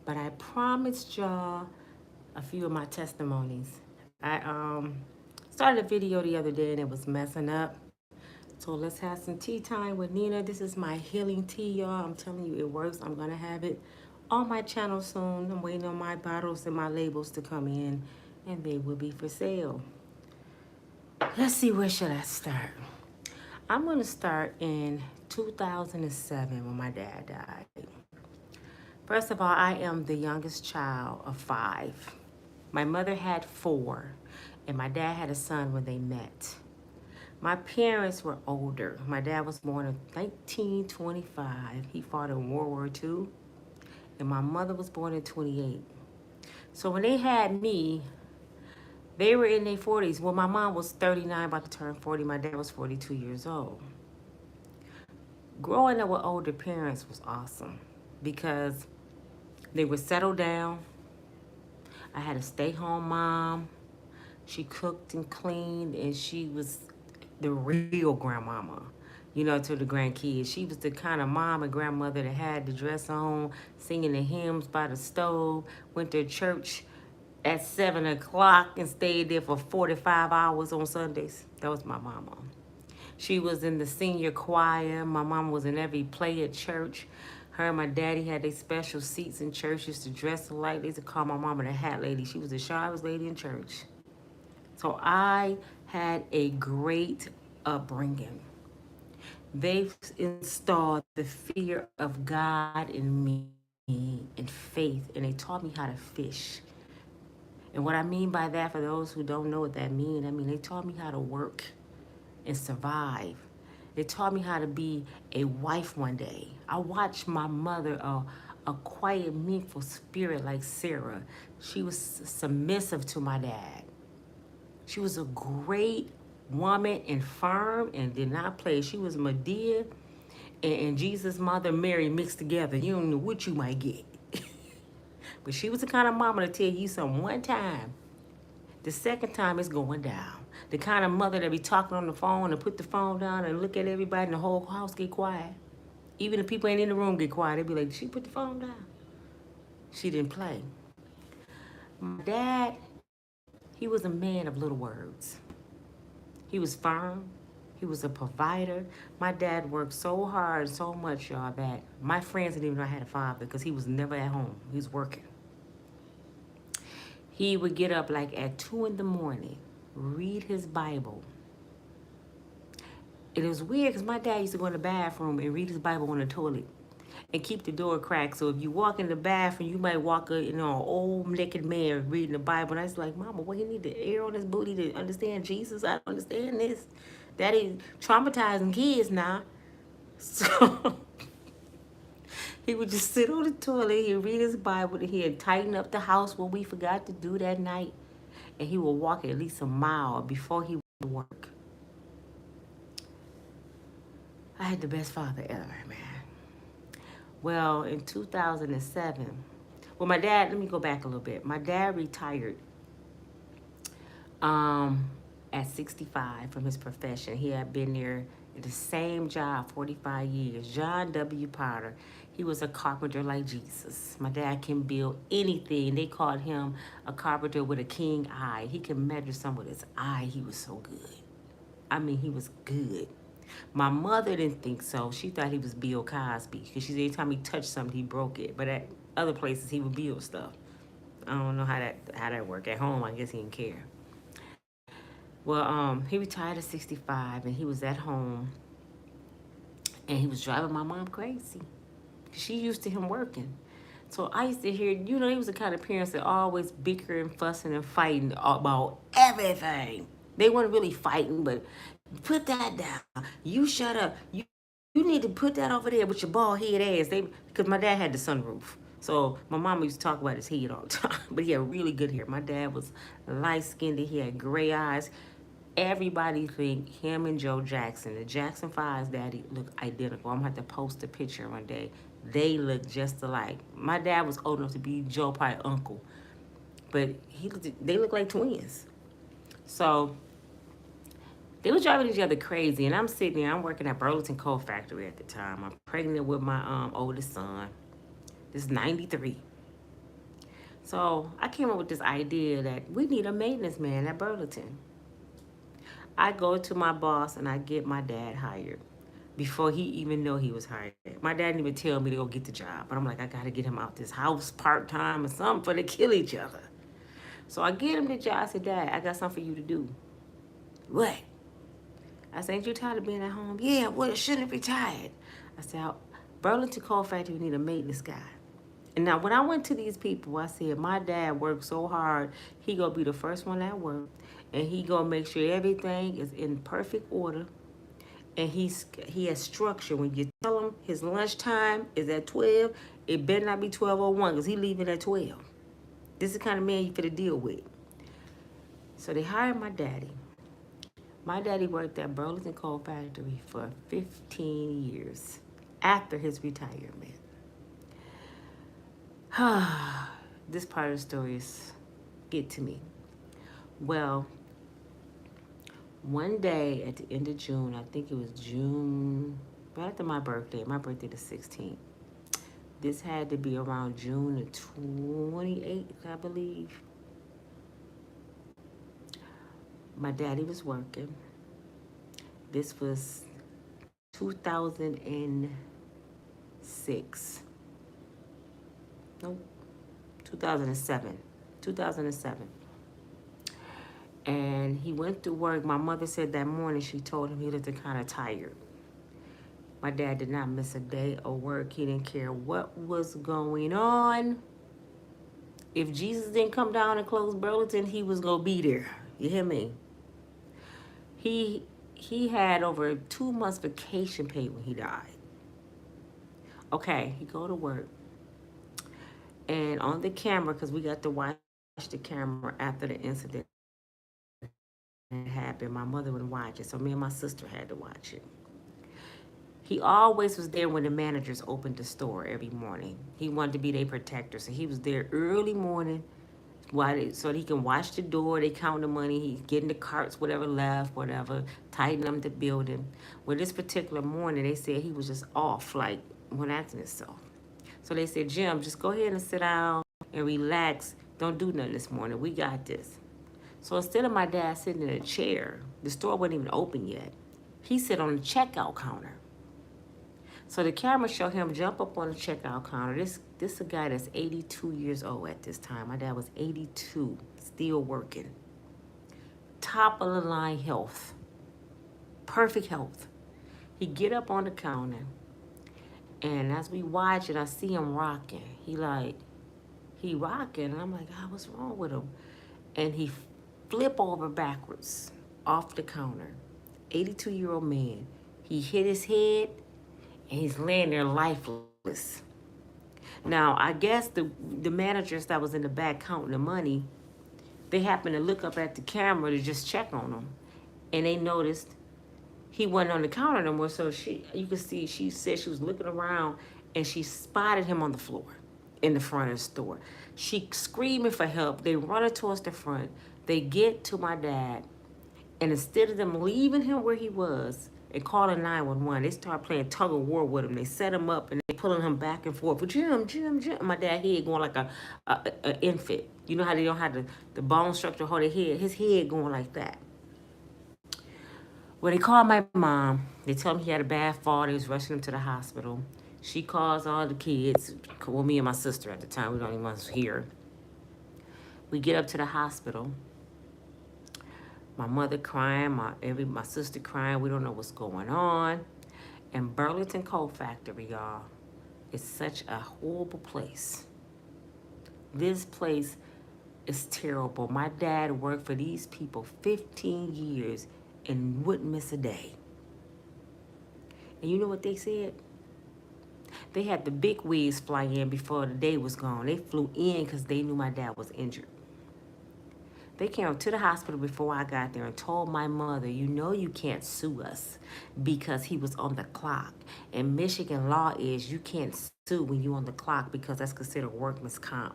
but I promised y'all a few of my testimonies. I started a video the other day and it was messing up. So let's have some tea time with Nina. This is my healing tea, y'all. I'm telling you, it works. I'm gonna have it on my channel soon. I'm waiting on my bottles and my labels to come in, and they will be for sale. Let's see, where should I start? I'm gonna start in 2007 when my dad died. First of all, I am the youngest child of 5. My mother had 4, and my dad had a son when they met. My parents were older. My dad was born in 1925. He fought in World War II, and my mother was born in 28. So when they had me, they were in their 40s. Well, my mom was 39, about to turn 40. My dad was 42 years old. Growing up with older parents was awesome because they would settle down. I had a stay-home mom. She cooked and cleaned, and she was the real grandmama, to the grandkids. She was the kind of mom and grandmother that had the dress on, singing the hymns by the stove, went to church at 7 o'clock and stayed there for 45 hours on Sundays. That was my mama. She was in the senior choir. My mom was in every play at church. Her and my daddy had their special seats in church. Used to dress alike. They used to call my mama the hat lady. She was the shyest lady in church. So I had a great upbringing. They've installed the fear of God in me and faith, and they taught me how to fish. And what I mean by that, for those who don't know what that means, they taught me how to work and survive. They taught me how to be a wife one day. I watched my mother, a quiet, meaningful spirit like Sarah. She was submissive to my dad. She was a great woman and firm and did not play. She was Medea and Jesus' mother Mary mixed together. You don't know what you might get. But she was the kind of mama to tell you something one time. The second time it's going down. The kind of mother that be talking on the phone and put the phone down and look at everybody and the whole house get quiet. Even the people ain't in the room get quiet. They be like, she put the phone down. She didn't play. My dad, he was a man of little words. He was firm. He was a provider. My dad worked so hard, so much, y'all, that my friends didn't even know I had a father because he was never at home. He was working. He would get up like at 2 in the morning, read his Bible. And it was weird because my dad used to go in the bathroom and read his Bible on the toilet and keep the door cracked. So if you walk in the bathroom, you might walk an old naked man reading the Bible. And I was like, Mama, what, he need the air on his booty to understand Jesus? I don't understand this. That is traumatizing kids now. So he would just sit on the toilet, he'd read his Bible, and he'd tighten up the house what we forgot to do that night. And he would walk at least a mile before he would work. I had the best father ever, man. Well, in 2007, my dad, let me go back a little bit. My dad retired at 65 from his profession. He had been there in the same job 45 years. John W. Potter. He was a carpenter like Jesus. My dad can build anything. They called him a carpenter with a king eye. He could measure something with his eye. He was so good. He was good. My mother didn't think so. She thought he was Bill Cosby because she said every time he touched something, he broke it. But at other places, he would build stuff. I don't know how that worked. At home, I guess he didn't care. Well, he retired at 65, and he was at home, and he was driving my mom crazy. She used to him working. So I used to hear, he was the kind of parents that always bickering, fussing, and fighting about everything. They weren't really fighting, but put that down. You shut up. You need to put that over there with your bald head ass. Because my dad had the sunroof. So my mama used to talk about his head all the time. But he had really good hair. My dad was light-skinned. He had gray eyes. Everybody think him and Joe Jackson, the Jackson 5's daddy, look identical. I'm going to have to post a picture one day. They look just alike. My dad was old enough to be Joe Pye's uncle. But they look like twins. So they were driving each other crazy. And I'm sitting there. I'm working at Burlington Coal Factory at the time. I'm pregnant with my oldest son. This is 93. So I came up with this idea that we need a maintenance man at Burlington. I go to my boss and I get my dad hired before he even know he was hired. My dad didn't even tell me to go get the job, but I'm like, I gotta get him out this house part time or something for they kill each other. So I get him the job. I said, Dad, I got something for you to do. What? I said, ain't you tired of being at home? Yeah, well, shouldn't be tired. I said, Burlington Coal Factory, we need a maintenance guy. And now when I went to these people, I said, my dad worked so hard, he gonna be the first one at work, and he gonna make sure everything is in perfect order, and he has structure. When you tell him his lunchtime is at 12, it better not be 12:01, because he leaving at 12. This is the kind of man you finna deal with. So they hired my daddy. My daddy worked at Burlington Coal Factory for 15 years after his retirement. This part of the story is get to me. Well, one day at the end of June, I think it was June, right after my birthday the 16th. This had to be around June the 28th, I believe. My daddy was working. This was 2006. Nope, 2007. 2007. And he went to work. My mother said that morning she told him he looked kind of tired. My dad did not miss a day of work. He didn't care what was going on. If Jesus didn't come down and close Burlington, he was going to be there. You hear me? He had over 2 months vacation pay when he died. Okay, he go to work. And on the camera, because we got to watch the camera after the incident happened, my mother wouldn't watch it, so me and my sister had to watch it. He always was there when the managers opened the store every morning. He wanted to be their protector, so he was there early morning so he can watch the door. They count the money. He's getting the carts, whatever left, whatever, tighten them the building. Well, this particular morning, they said he was just off, like, one acting himself. So they said, Jim, just go ahead and sit down and relax. Don't do nothing this morning. We got this. So instead of my dad sitting in a chair, the store wasn't even open yet. He sit on the checkout counter. So the camera showed him jump up on the checkout counter. This is a guy that's 82 years old at this time. My dad was 82, still working. Top of the line health. Perfect health. He get up on the counter, and as we watch it, I see him rocking. He rocking, and I'm like, God, what's wrong with him? And he flip over backwards off the counter. 82-year-old man. He hit his head, and he's laying there lifeless. Now, I guess the managers that was in the back counting the money, they happened to look up at the camera to just check on him. And they noticed he wasn't on the counter no more. So you could see, she said she was looking around and she spotted him on the floor in the front of the store. She screaming for help. They run towards the front. They get to my dad. And instead of them leaving him where he was and calling 911, they start playing tug of war with him. They set him up and they pulling him back and forth. But Jim. My dad head going like a infant. You know how they don't have the bone structure hold their head? His head going like that. Well, they called my mom. They told him he had a bad fall. They was rushing him to the hospital. She calls all the kids. Well, me and my sister at the time. We don't even was here. We get up to the hospital. My mother crying, my sister crying. We don't know what's going on. And Burlington Coal Factory, y'all, is such a horrible place. This place is terrible. My dad worked for these people 15 years and wouldn't miss a day. And you know what they said? They had the big wigs fly in before the day was gone. They flew in because they knew my dad was injured. They came up to the hospital before I got there and told my mother, you know you can't sue us because he was on the clock. And Michigan law is you can't sue when you're on the clock because that's considered workman's comp.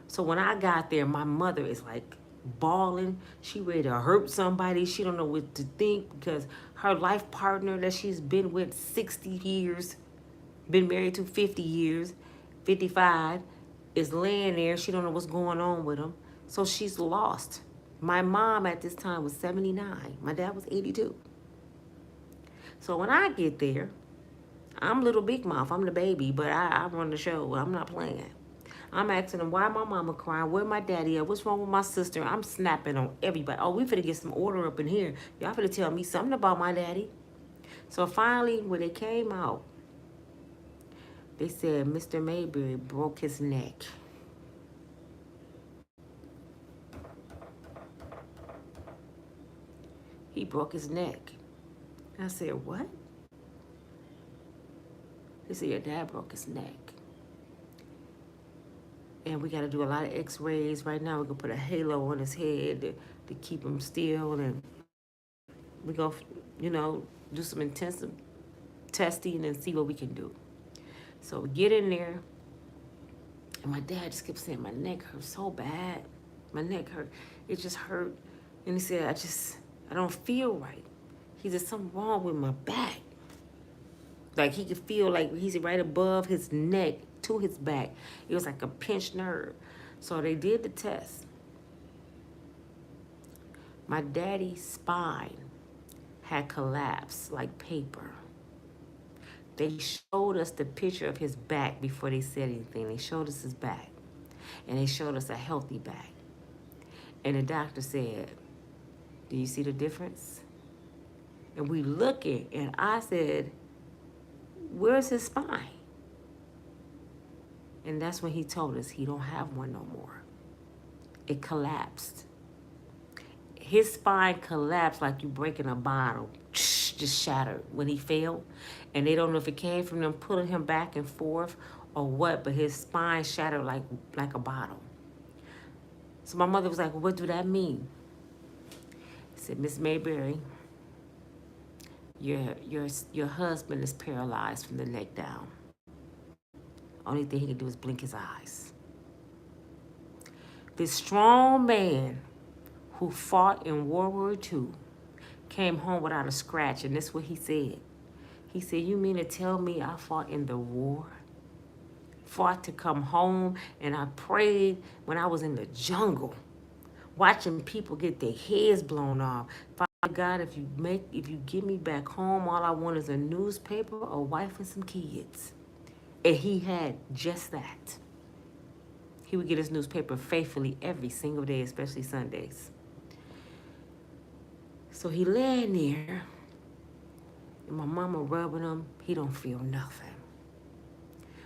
So when I got there, my mother is like bawling. She ready to hurt somebody. She don't know what to think because her life partner that she's been with 60 years, been married to 50 years, 55, is laying there. She don't know what's going on with him. So she's lost. My mom at this time was 79. My dad was 82. So when I get there, I'm Little Big Mouth. I'm the baby, but I run the show. I'm not playing. I'm asking them, why my mama crying? Where my daddy at? What's wrong with my sister? I'm snapping on everybody. Oh, we finna get some order up in here. Y'all finna tell me something about my daddy. So finally, when they came out, they said Mr. Mayberry broke his neck. He broke his neck. I said, what? They said, your dad broke his neck. And we got to do a lot of x-rays. Right now, we're going to put a halo on his head to keep him still. And we're going to, do some intensive testing and see what we can do. So we get in there. And my dad just kept saying, my neck hurts so bad. My neck hurt. It just hurt. And he said, I don't feel right. He said, something wrong with my back. Like he could feel like he's right above his neck to his back. It was like a pinched nerve. So they did the test. My daddy's spine had collapsed like paper. They showed us the picture of his back before they said anything. They showed us his back. And they showed us a healthy back. And the doctor said, do you see the difference? And we looking, and I said, where's his spine? And that's when he told us he don't have one no more. It collapsed. His spine collapsed like you breaking a bottle. Just shattered when he fell. And they don't know if it came from them pulling him back and forth or what, but his spine shattered like a bottle. So my mother was like, well, what do that mean? I said, Miss Mayberry, your husband is paralyzed from the neck down. Only thing he can do is blink his eyes. This strong man who fought in World War II came home without a scratch, and this is what he said. He said, you mean to tell me I fought in the war? Fought to come home, and I prayed when I was in the jungle, watching people get their heads blown off. Father God, if you get me back home, all I want is a newspaper, a wife, and some kids. And he had just that. He would get his newspaper faithfully every single day, especially Sundays. So he laying there, and my mama rubbing him. He don't feel nothing.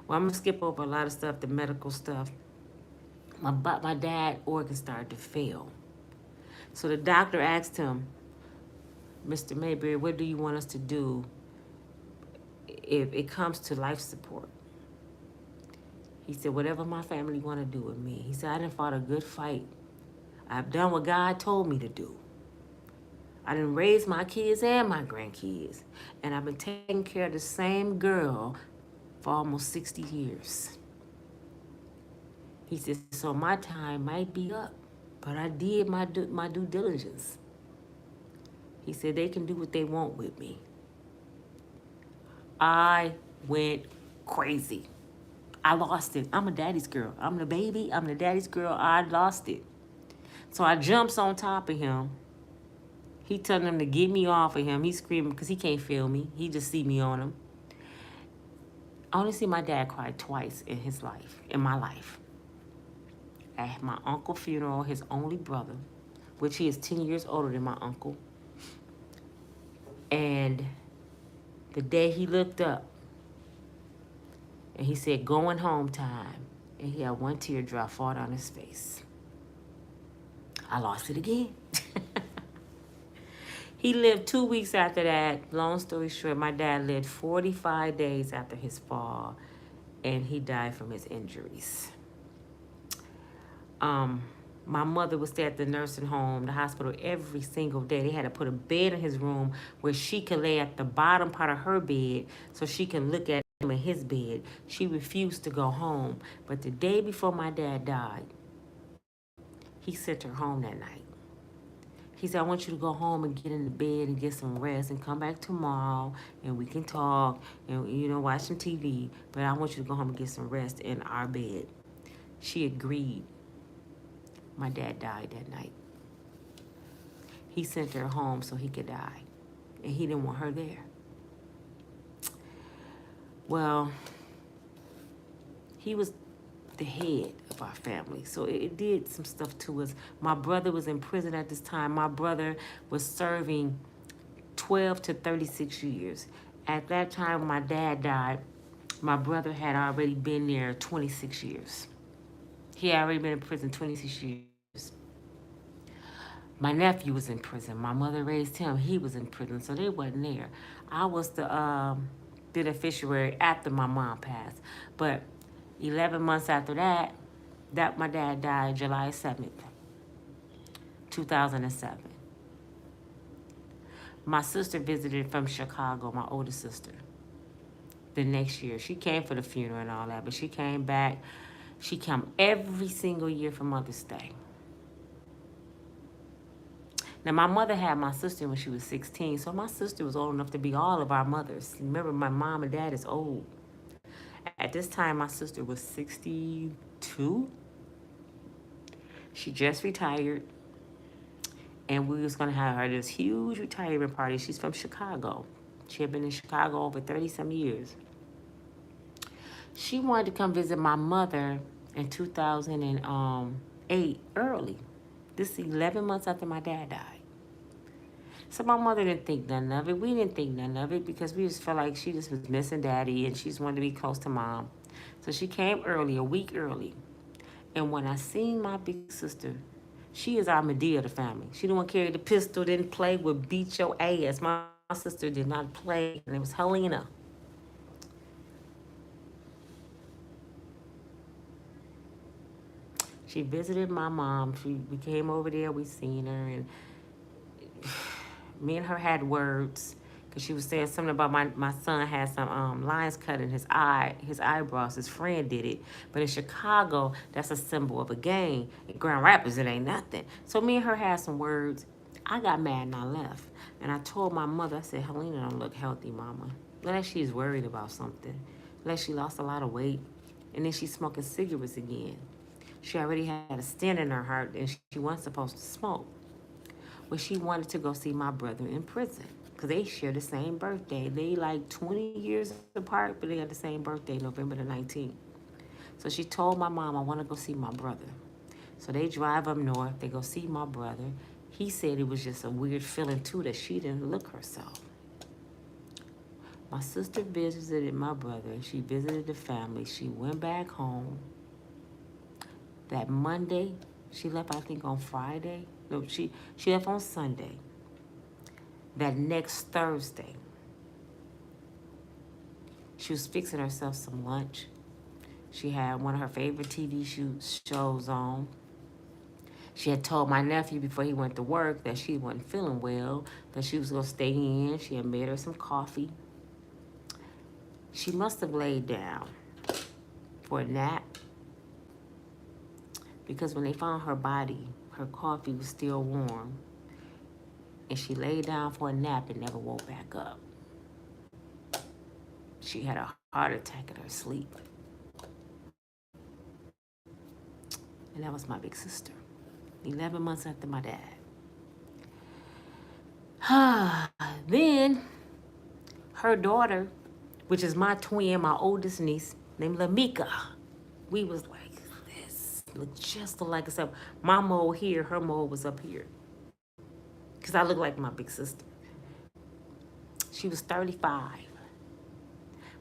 Well, I'm going to skip over a lot of stuff, the medical stuff. My dad's organs started to fail. So the doctor asked him, Mr. Mayberry, what do you want us to do if it comes to life support? He said, whatever my family want to do with me. He said, I done fought a good fight. I've done what God told me to do. I done raised my kids and my grandkids. And I've been taking care of the same girl for almost 60 years. He said, so my time might be up, but I did my due diligence. He said, they can do what they want with me. I went crazy. I lost it. I'm a daddy's girl. I'm the baby. I'm the daddy's girl. I lost it. So I jumps on top of him. He telling him to get me off of him. He's screaming because he can't feel me. He just see me on him. I only see my dad cry twice in his life, in my life. At my uncle's funeral, his only brother, which he is 10 years older than my uncle. And the day he looked up, and he said, going home time. And he had one teardrop fall down his face. I lost it again. He lived 2 weeks after that. Long story short, my dad lived 45 days after his fall. And he died from his injuries. My mother would stay at the nursing home, the hospital, every single day. They had to put a bed in his room where she could lay at the bottom part of her bed so she can look at him in his bed. She refused to go home. But the day before my dad died, he sent her home that night. He said, I want you to go home and get in the bed and get some rest and come back tomorrow and we can talk and, watch some TV. But I want you to go home and get some rest in our bed. She agreed. My dad died that night. He sent her home so he could die. And he didn't want her there. Well, he was the head of our family. So it did some stuff to us. My brother was in prison at this time. My brother was serving 12 to 36 years. At that time, when my dad died, my brother had already been there 26 years. He had already been in prison 26 years. My nephew was in prison. My mother raised him. He was in prison, so they wasn't there. I was the beneficiary after my mom passed. But 11 months after that my dad died July 7th, 2007. My sister visited from Chicago, my older sister, the next year. She came for the funeral and all that, but she came back. She came every single year for Mother's Day. Now, my mother had my sister when she was 16, so my sister was old enough to be all of our mothers. Remember, my mom and dad is old. At this time, my sister was 62. She just retired, and we was going to have her this huge retirement party. She's from Chicago. She had been in Chicago over 30-some years. She wanted to come visit my mother in 2008 early. This is 11 months after my dad died. So my mother didn't think none of it. We didn't think none of it because we just felt like she just was missing daddy and she just wanted to be close to mom. So she came early, a week early. And when I seen my big sister, she is our Medea of the family. She didn't want to carry the pistol, didn't play, would beat your ass. My sister did not play, and it was Helena. She visited my mom. We came over there, we seen her, and me and her had words because she was saying something about my son had some lines cut in his eyebrows. His friend did it. But in Chicago, that's a symbol of a gang. In Grand Rapids, it ain't nothing. So me and her had some words. I got mad and I left. And I told my mother, I said, Helena don't look healthy, mama. Unless she's worried about something. Unless she lost a lot of weight. And then she's smoking cigarettes again. She already had a stent in her heart and she wasn't supposed to smoke. Well, she wanted to go see my brother in prison because they share the same birthday. They like 20 years apart, but they had the same birthday, November the 19th. So she told my mom, I want to go see my brother. So they drive up north. They go see my brother. He said it was just a weird feeling, too, that she didn't look herself. My sister visited my brother. She visited the family. She went back home. That Monday, she left, I think, on Friday. No, she left on Sunday. That next Thursday, she was fixing herself some lunch. She had one of her favorite TV shows on. She had told my nephew before he went to work that she wasn't feeling well, that she was going to stay in. She had made her some coffee. She must have laid down for a nap because when they found her body, her coffee was still warm. And she laid down for a nap and never woke back up. She had a heart attack in her sleep. And that was my big sister. 11 months after my dad. Then, her daughter, which is my twin, my oldest niece, named Lamika. We was like this. Looked just like us. My mole here, her mole was up here. Because I look like my big sister. She was 35.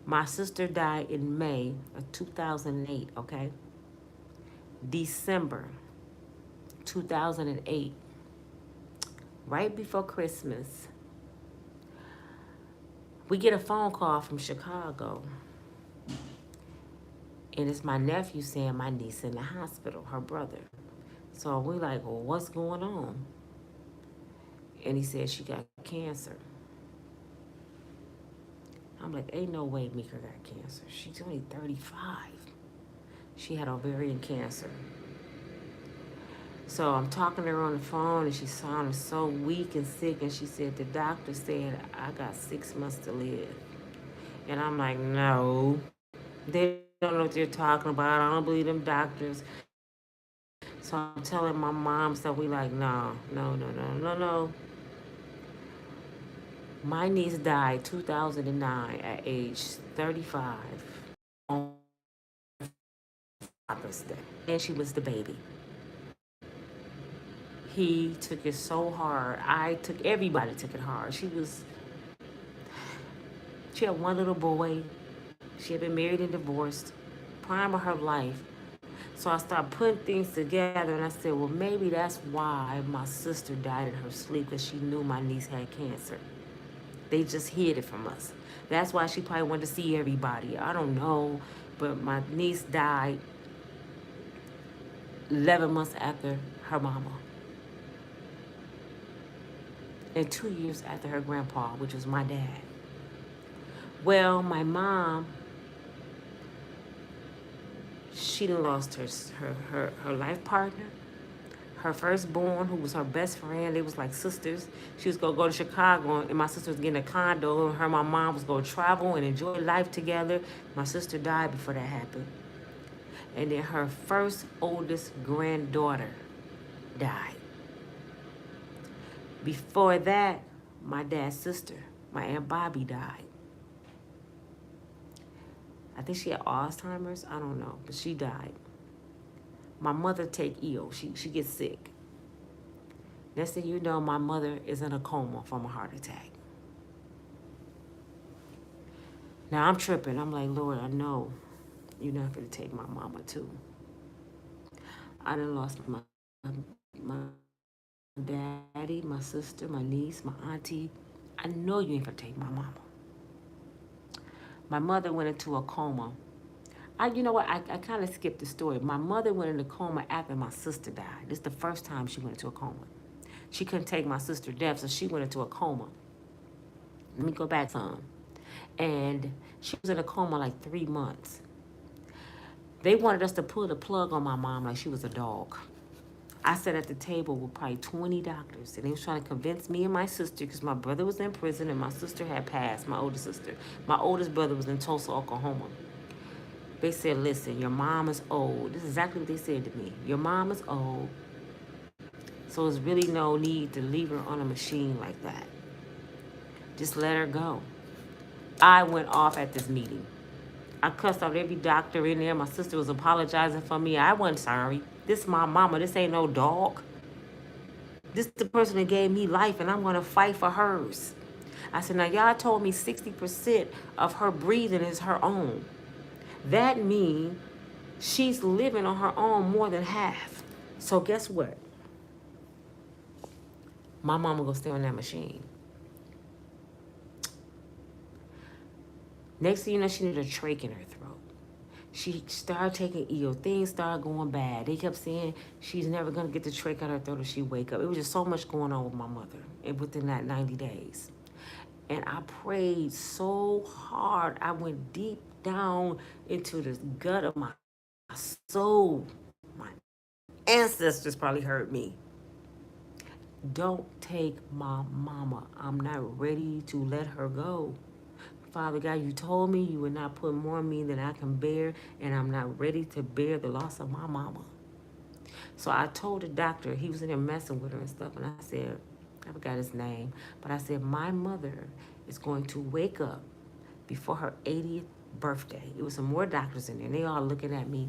My sister died in May of 2008, okay? December 2008, right before Christmas, we get a phone call from Chicago. And it's my nephew saying my niece in the hospital, her brother. So we're like, well, what's going on? And he said she got cancer. I'm like, ain't no way Mika got cancer. She's only 35. She had ovarian cancer. So I'm talking to her on the phone, and she sounded so weak and sick, and she said, the doctor said I got 6 months to live. And I'm like, no. They don't know what they're talking about. I don't believe them doctors. So I'm telling my mom, so we like, no, no, no, no, no, no. My niece died 2009 at age 35 on Father's Day. And she was the baby. He took it so hard. Everybody took it hard. She had one little boy. She had been married and divorced, prime of her life. So I started putting things together and I said, well, maybe that's why my sister died in her sleep, because she knew my niece had cancer. They just hid it from us. That's why she probably wanted to see everybody. I don't know. But my niece died 11 months after her mama. And 2 years after her grandpa, which was my dad. Well, my mom, she done lost her life partner, her firstborn, who was her best friend. They was like sisters. She was gonna go to Chicago, and my sister was getting a condo, and her and my mom was gonna travel and enjoy life together. My sister died before that happened. And then her first oldest granddaughter died. Before that, my dad's sister, my Aunt Bobby, died. I think she had Alzheimer's. I don't know, but she died. My mother take ill. She gets sick. Next thing you know, my mother is in a coma from a heart attack. Now I'm tripping. I'm like, Lord, I know you're not going to take my mama too. I done lost my daddy, my sister, my niece, my auntie. I know you ain't going to take my mama. My mother went into a coma. You know what? I kind of skipped the story. My mother went into a coma after my sister died. This is the first time she went into a coma. She couldn't take my sister's death, so she went into a coma. Let me go back some. And she was in a coma like 3 months. They wanted us to pull the plug on my mom like she was a dog. I sat at the table with probably 20 doctors, and they was trying to convince me and my sister, because my brother was in prison and my sister had passed, my older sister. My oldest brother was in Tulsa, Oklahoma. They said, listen, your mom is old. This is exactly what they said to me. Your mom is old, so there's really no need to leave her on a machine like that. Just let her go. I went off at this meeting. I cussed out every doctor in there. My sister was apologizing for me. I wasn't sorry. This is my mama. This ain't no dog. This is the person that gave me life, and I'm going to fight for hers. I said, now y'all told me 60% of her breathing is her own. That means she's living on her own more than half. So guess what? My mama gonna stay on that machine. Next thing you know, she needed a trach in her throat. She started taking ill. Things started going bad. They kept saying she's never gonna get the trach out of her throat if she wake up. It was just so much going on with my mother within that 90 days. And I prayed so hard. I went deep down into the gut of my soul. My ancestors probably heard me. Don't take my mama. I'm not ready to let her go. Father God, you told me you would not put more on me than I can bear, and I'm not ready to bear the loss of my mama. So I told the doctor, he was in there messing with her and stuff, and I said, I forgot his name, but I said, my mother is going to wake up before her 80th birthday. It was some more doctors in there, and they all looking at me.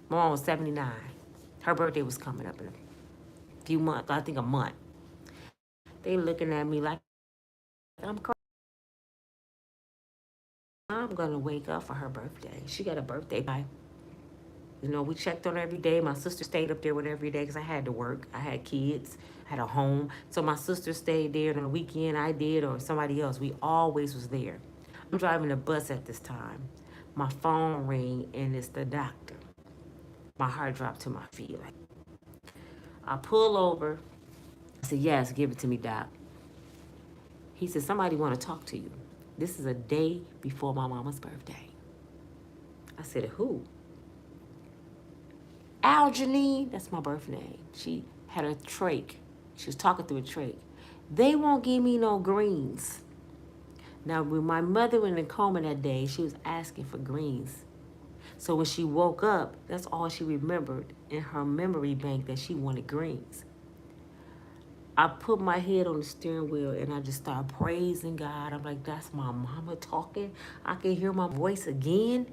My mom was 79. Her birthday was coming up in a few months, I think a month. They looking at me like I'm crazy. I'm going to wake up for her birthday. She got a birthday pie. You know, we checked on her every day. My sister stayed up there with her every day because I had to work. I had kids, I had a home. So my sister stayed there, and on the weekend I did, or somebody else. We always was there. I'm driving a bus at this time. My phone rang, and it's the doctor. My heart dropped to my feet. I pull over. I said, yes, give it to me, doc. He said, somebody want to talk to you. This is a day before my mama's birthday. I said, who? Aljanine, that's my birth name. She had a trach. She was talking through a trach. They won't give me no greens. Now, when my mother went in coma that day, she was asking for greens. So when she woke up, that's all she remembered in her memory bank, that she wanted greens. I put my head on the steering wheel and I just started praising God. I'm like, that's my mama talking. I can hear my voice again.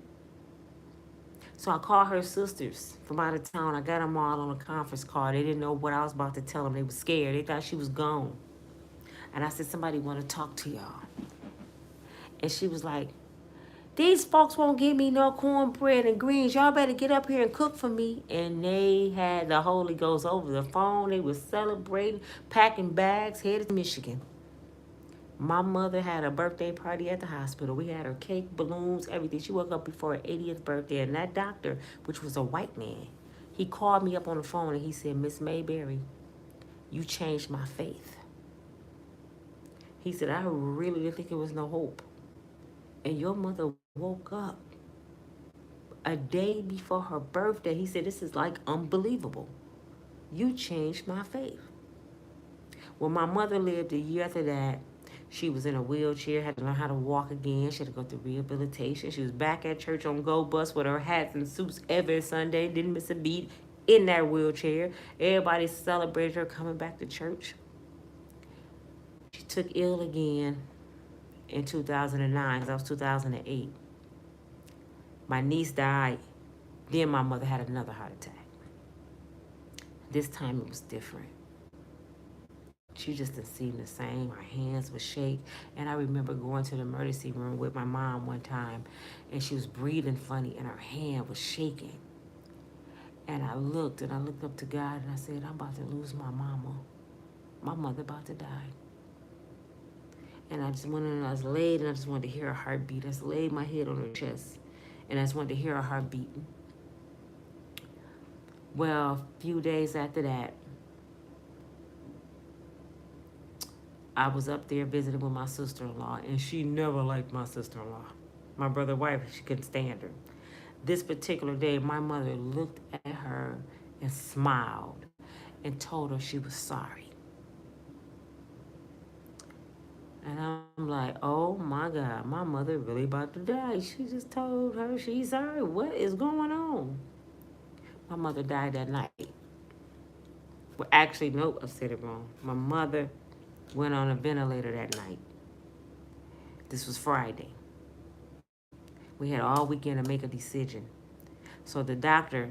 So I called her sisters from out of town. I got them all on a conference call. They didn't know what I was about to tell them. They were scared. They thought she was gone. And I said, somebody want to talk to y'all. And she was like, these folks won't give me no cornbread and greens. Y'all better get up here and cook for me. And they had the Holy Ghost over the phone. They were celebrating, packing bags, headed to Michigan. My mother had a birthday party at the hospital. We had her cake, balloons, everything. She woke up before her 80th birthday. And that doctor, which was a white man, he called me up on the phone and he said, Miss Mayberry, you changed my faith. He said, I really didn't think there was no hope. And your mother woke up a day before her birthday. He said, this is like unbelievable. You changed my faith. When my mother lived a year after that, she was in a wheelchair, had to learn how to walk again. She had to go through rehabilitation. She was back at church on Go Bus with her hats and suits every Sunday. Didn't miss a beat in that wheelchair. Everybody celebrated her coming back to church. She took ill again in 2009, because that was 2008. My niece died. Then my mother had another heart attack. This time it was different. She just didn't seem the same. Her hands would shake. And I remember going to the emergency room with my mom one time, and she was breathing funny, and her hand was shaking. And I looked up to God, and I said, I'm about to lose my mama. My mother about to die. And I just went in and I was laid, and I just wanted to hear her heartbeat. I just laid my head on her chest, and I just wanted to hear her heart beating. Well, a few days after that, I was up there visiting with my sister-in-law, and she never liked my sister-in-law. My brother's wife, she couldn't stand her. This particular day, my mother looked at her and smiled and told her she was sorry. And I'm like, oh my God, my mother really about to die. She just told her she's sorry. What is going on? My mother died that night. Well, actually, nope, I said it wrong. My mother went on a ventilator that night. This was Friday. We had all weekend to make a decision. So the doctor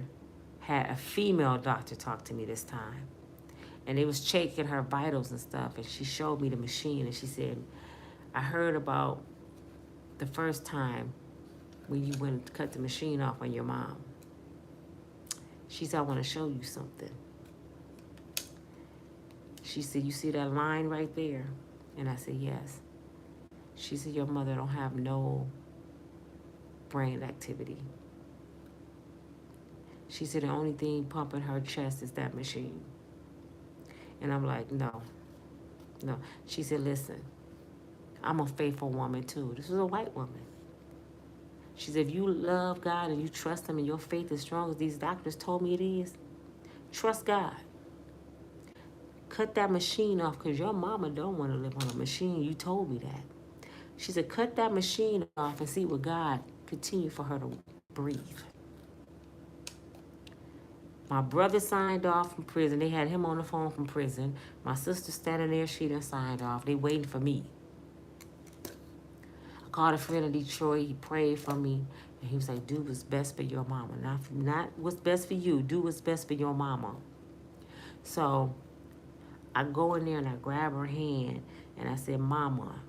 had a female doctor talk to me this time. And they was checking her vitals and stuff. And she showed me the machine. And she said, I heard about the first time when you went and cut the machine off on your mom. She said, I want to show you something. She said, you see that line right there? And I said, yes. She said, your mother don't have no brain activity. She said, the only thing pumping her chest is that machine. And I'm like, no. She said, listen, I'm a faithful woman too. This was a white woman. She said, if you love God and you trust him and your faith is strong as these doctors told me it is, trust God. Cut that machine off, because your mama don't want to live on a machine. You told me that. She said, cut that machine off and see what God continue for her to breathe. My brother signed off from prison. They had him on the phone from prison. My sister standing there, she done signed off. They waiting for me. I called a friend in Detroit. He prayed for me. And he was like, do what's best for your mama. Not what's best for you. Do what's best for your mama. So I go in there and I grab her hand and I said, Mama,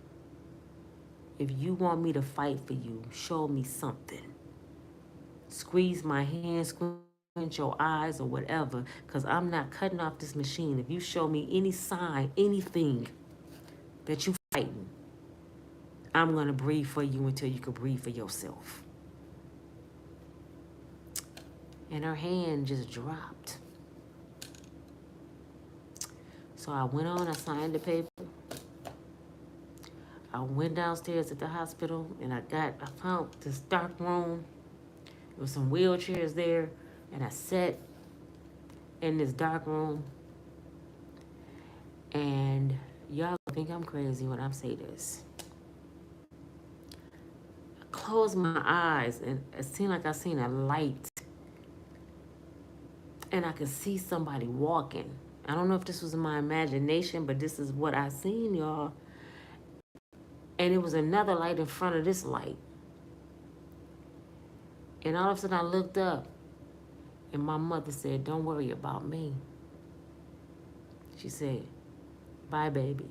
if you want me to fight for you, show me something. Squeeze my hand, squint your eyes or whatever, because I'm not cutting off this machine. If you show me any sign, anything that you fighting, I'm going to breathe for you until you can breathe for yourself. And her hand just dropped. So I went on, I signed the paper. I went downstairs at the hospital and I found this dark room. There was some wheelchairs there, and I sat in this dark room. And y'all think I'm crazy when I say this. I closed my eyes, and it seemed like I seen a light, and I could see somebody walking. I don't know if this was my imagination, but this is what I seen, y'all. And it was another light in front of this light. And all of a sudden I looked up, and my mother said, "Don't worry about me." She said, "Bye, baby.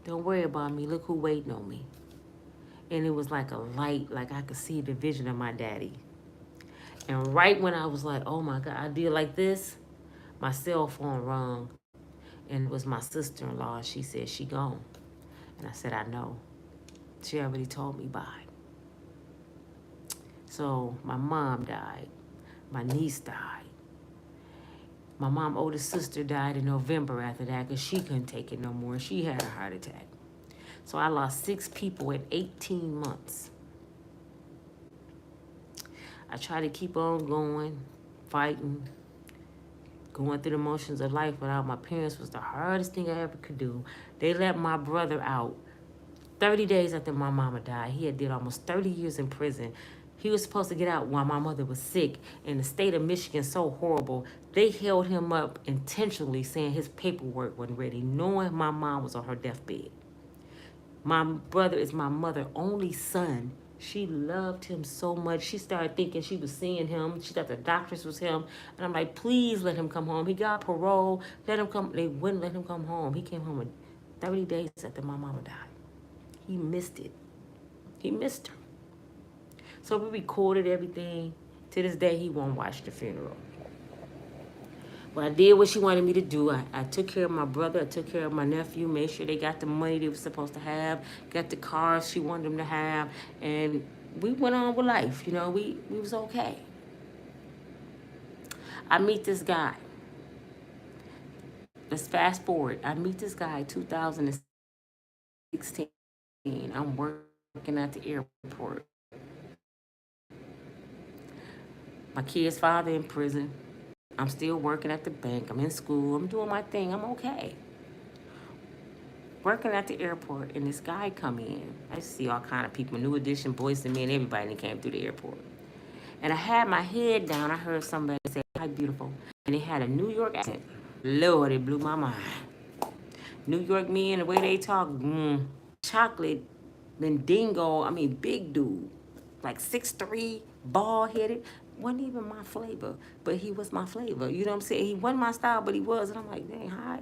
Don't worry about me. Look who waiting on me." And it was like a light, like I could see the vision of my daddy. And right when I was like, oh my God, I did like this, my cell phone rung. And it was my sister-in-law. She said, she gone. And I said, I know. She already told me bye. So my mom died. My niece died. My mom's oldest sister died in November after that because she couldn't take it no more. She had a heart attack. So I lost 6 people in 18 months. I tried to keep on going, fighting, going through the motions of life without my parents was the hardest thing I ever could do. They let my brother out 30 days after my mama died. He had did almost 30 years in prison. He was supposed to get out while my mother was sick, and the state of Michigan so horrible. They held him up intentionally, saying his paperwork wasn't ready, knowing my mom was on her deathbed. My brother is my mother's only son. She loved him so much. She started thinking she was seeing him. She thought the doctors was him. And I'm like, please let him come home. He got parole. Let him come. They wouldn't let him come home. He came home 30 days after my mama died. He missed it. He missed her. So we recorded everything. To this day, he won't watch the funeral. But I did what she wanted me to do. I took care of my brother. I took care of my nephew. Made sure they got the money they were supposed to have. Got the cars she wanted them to have. And we went on with life. You know, we was okay. I meet this guy. Let's fast forward. I meet this guy 2016. I'm working at the airport. My kid's father in prison. I'm still working at the bank. I'm in school. I'm doing my thing. I'm okay. Working at the airport, and this guy come in. I see all kind of people, New Edition, Boys and Men, everybody that came through the airport. And I had my head down. I heard somebody say, "Hi, beautiful," and it had a New York accent. Lord, it blew my mind. New York men, the way they talk, chocolate, Mendingo. I mean, big dude, like 6'3", bald headed. Wasn't even my flavor, but he was my flavor. You know what I'm saying? He wasn't my style, but he was. And I'm like, dang, hi.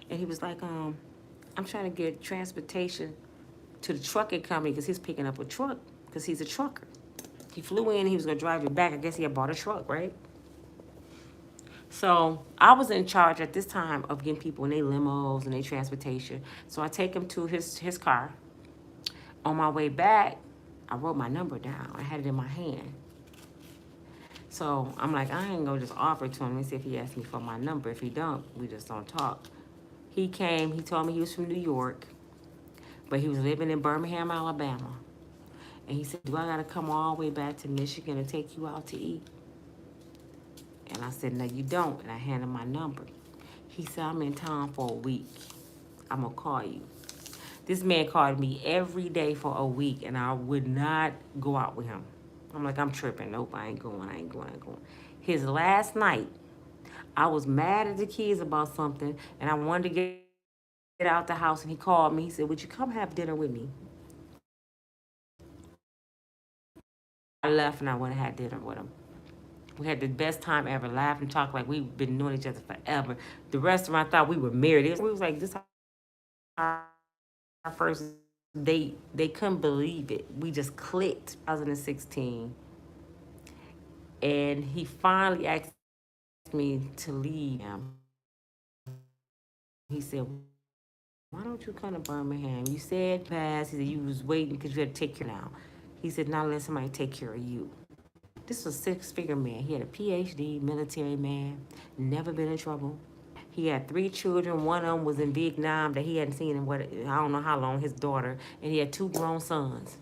And he was like, I'm trying to get transportation to the trucking company because he's picking up a truck because he's a trucker. He flew in, he was going to drive it back. I guess he had bought a truck, right? So I was in charge at this time of getting people in their limos and their transportation. So I take him to his car. On my way back, I wrote my number down. I had it in my hand. So I'm like, I ain't gonna just offer it to him and see if he asks me for my number. If he don't, we just don't talk. He came, he told me he was from New York, but he was living in Birmingham, Alabama. And he said, do I gotta come all the way back to Michigan and take you out to eat? And I said, no, you don't. And I handed him my number. He said, I'm in town for a week. I'm gonna call you. This man called me every day for a week, and I would not go out with him. I'm like, I'm tripping. Nope, I ain't going. His last night, I was mad at the kids about something, and I wanted to get out the house, and he called me. He said, would you come have dinner with me? I left, and I went and had dinner with him. We had the best time ever, laugh and talk like we've been knowing each other forever. The restaurant thought we were married. We was like, this our first date. They couldn't believe it. We just clicked. 2016. And he finally asked me to leave him. He said, why don't you come to Birmingham? You said pass. He said you was waiting because you had to take care now. He said, now let somebody take care of you. This was a 6-figure man. He had a PhD, military man, never been in trouble. He had 3 children. One of them was in Vietnam that he hadn't seen in I don't know how long, his daughter. And he had 2 grown sons.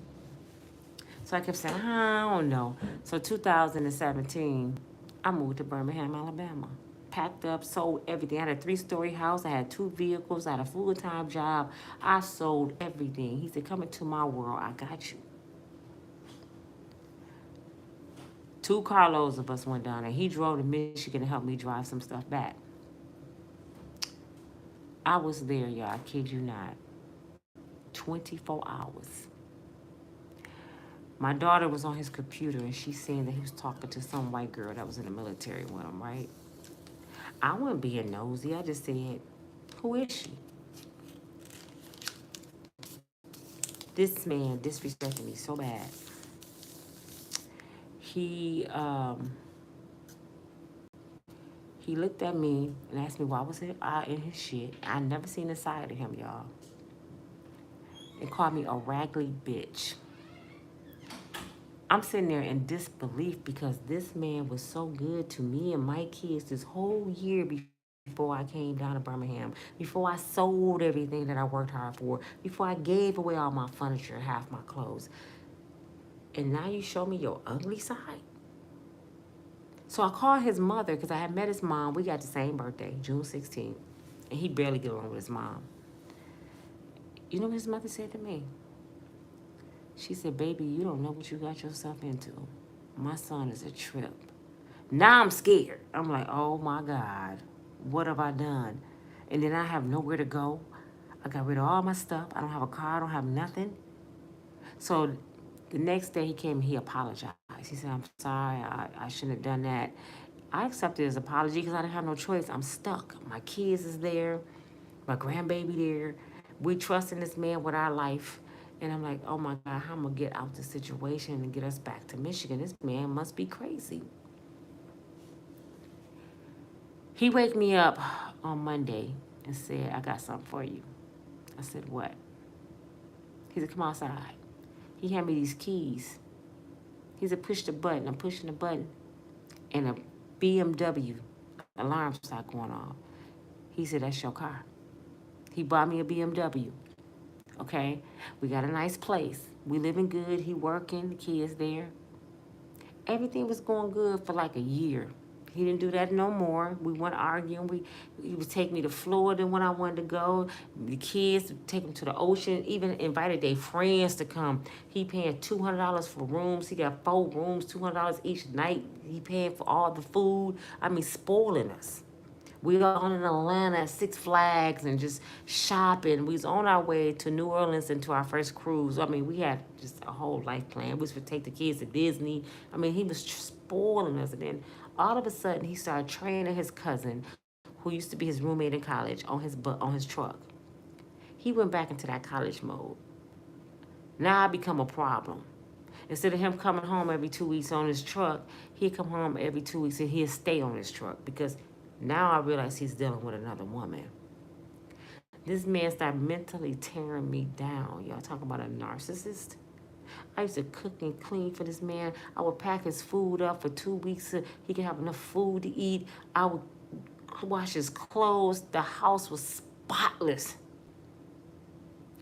So I kept saying, I don't know. So 2017, I moved to Birmingham, Alabama. packed up, sold everything. I had a 3-story house. I had 2 vehicles. I had a full-time job. I sold everything. He said, come into my world. I got you. 2 carloads of us went down there. He drove to Michigan to help me drive some stuff back. I was there, y'all. I kid you not. 24 hours. My daughter was on his computer and she's saying that he was talking to some white girl that was in the military with him, right? I wasn't being nosy. I just said, who is she? This man disrespected me so bad. He he looked at me and asked me why was I in his shit. I never seen a side of him, y'all. And called me a raggedy bitch. I'm sitting there in disbelief because this man was so good to me and my kids this whole year before I came down to Birmingham, before I sold everything that I worked hard for, before I gave away all my furniture, half my clothes. And now you show me your ugly side? So I called his mother because I had met his mom. We got the same birthday, June 16th. And he barely get along with his mom. You know what his mother said to me? She said, baby, you don't know what you got yourself into. My son is a trip. Now I'm scared. I'm like, oh my God, what have I done? And then I have nowhere to go. I got rid of all my stuff. I don't have a car. I don't have nothing. So the next day he came and he apologized. He said, I'm sorry. I shouldn't have done that. I accepted his apology because I didn't have no choice. I'm stuck. My kids is there. My grandbaby there. We trusting this man with our life. And I'm like, oh my God, how am I going to get out this situation and get us back to Michigan? This man must be crazy. He waked me up on Monday and said, I got something for you. I said, what? He said, come outside. He handed me these keys. He said, push the button. I'm pushing the button. And a BMW alarm started going off. He said, that's your car. He bought me a BMW. Okay? We got a nice place. We living good. He working. The kids there. Everything was going good for like a year. He didn't do that no more. We weren't arguing. He would take me to Florida when I wanted to go. The kids would take them to the ocean. Even invited their friends to come. He paying $200 for rooms. He got 4 rooms, $200 each night. He paying for all the food. I mean, spoiling us. We were all in Atlanta at Six Flags and just shopping. We was on our way to New Orleans and to our first cruise. I mean, we had just a whole life plan. We was to take the kids to Disney. I mean, he was spoiling us. And then all of a sudden, he started training his cousin, who used to be his roommate in college, on his truck. He went back into that college mode. Now I become a problem. Instead of him coming home every 2 weeks on his truck, he'd come home every 2 weeks and he'd stay on his truck because now I realize he's dealing with another woman. This man started mentally tearing me down. Y'all talking about a narcissist? I used to cook and clean for this man. I would pack his food up for 2 weeks so he could have enough food to eat. I would wash his clothes. The house was spotless.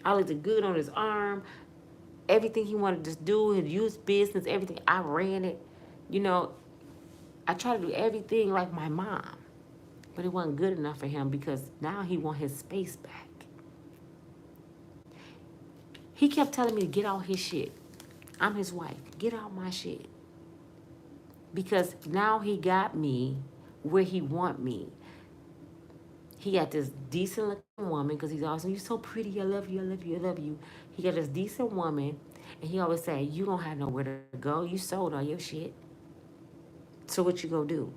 I looked good on his arm. Everything he wanted to do, his youth business, everything, I ran it. You know, I tried to do everything like my mom. But it wasn't good enough for him because now he want his space back. He kept telling me to get out his shit. I'm his wife. Get out my shit. Because now he got me where he want me. He got this decent looking woman because he's always, you're so pretty, I love you, I love you, I love you. He got this decent woman and he always say, you don't have nowhere to go. You sold all your shit. So what you gonna do?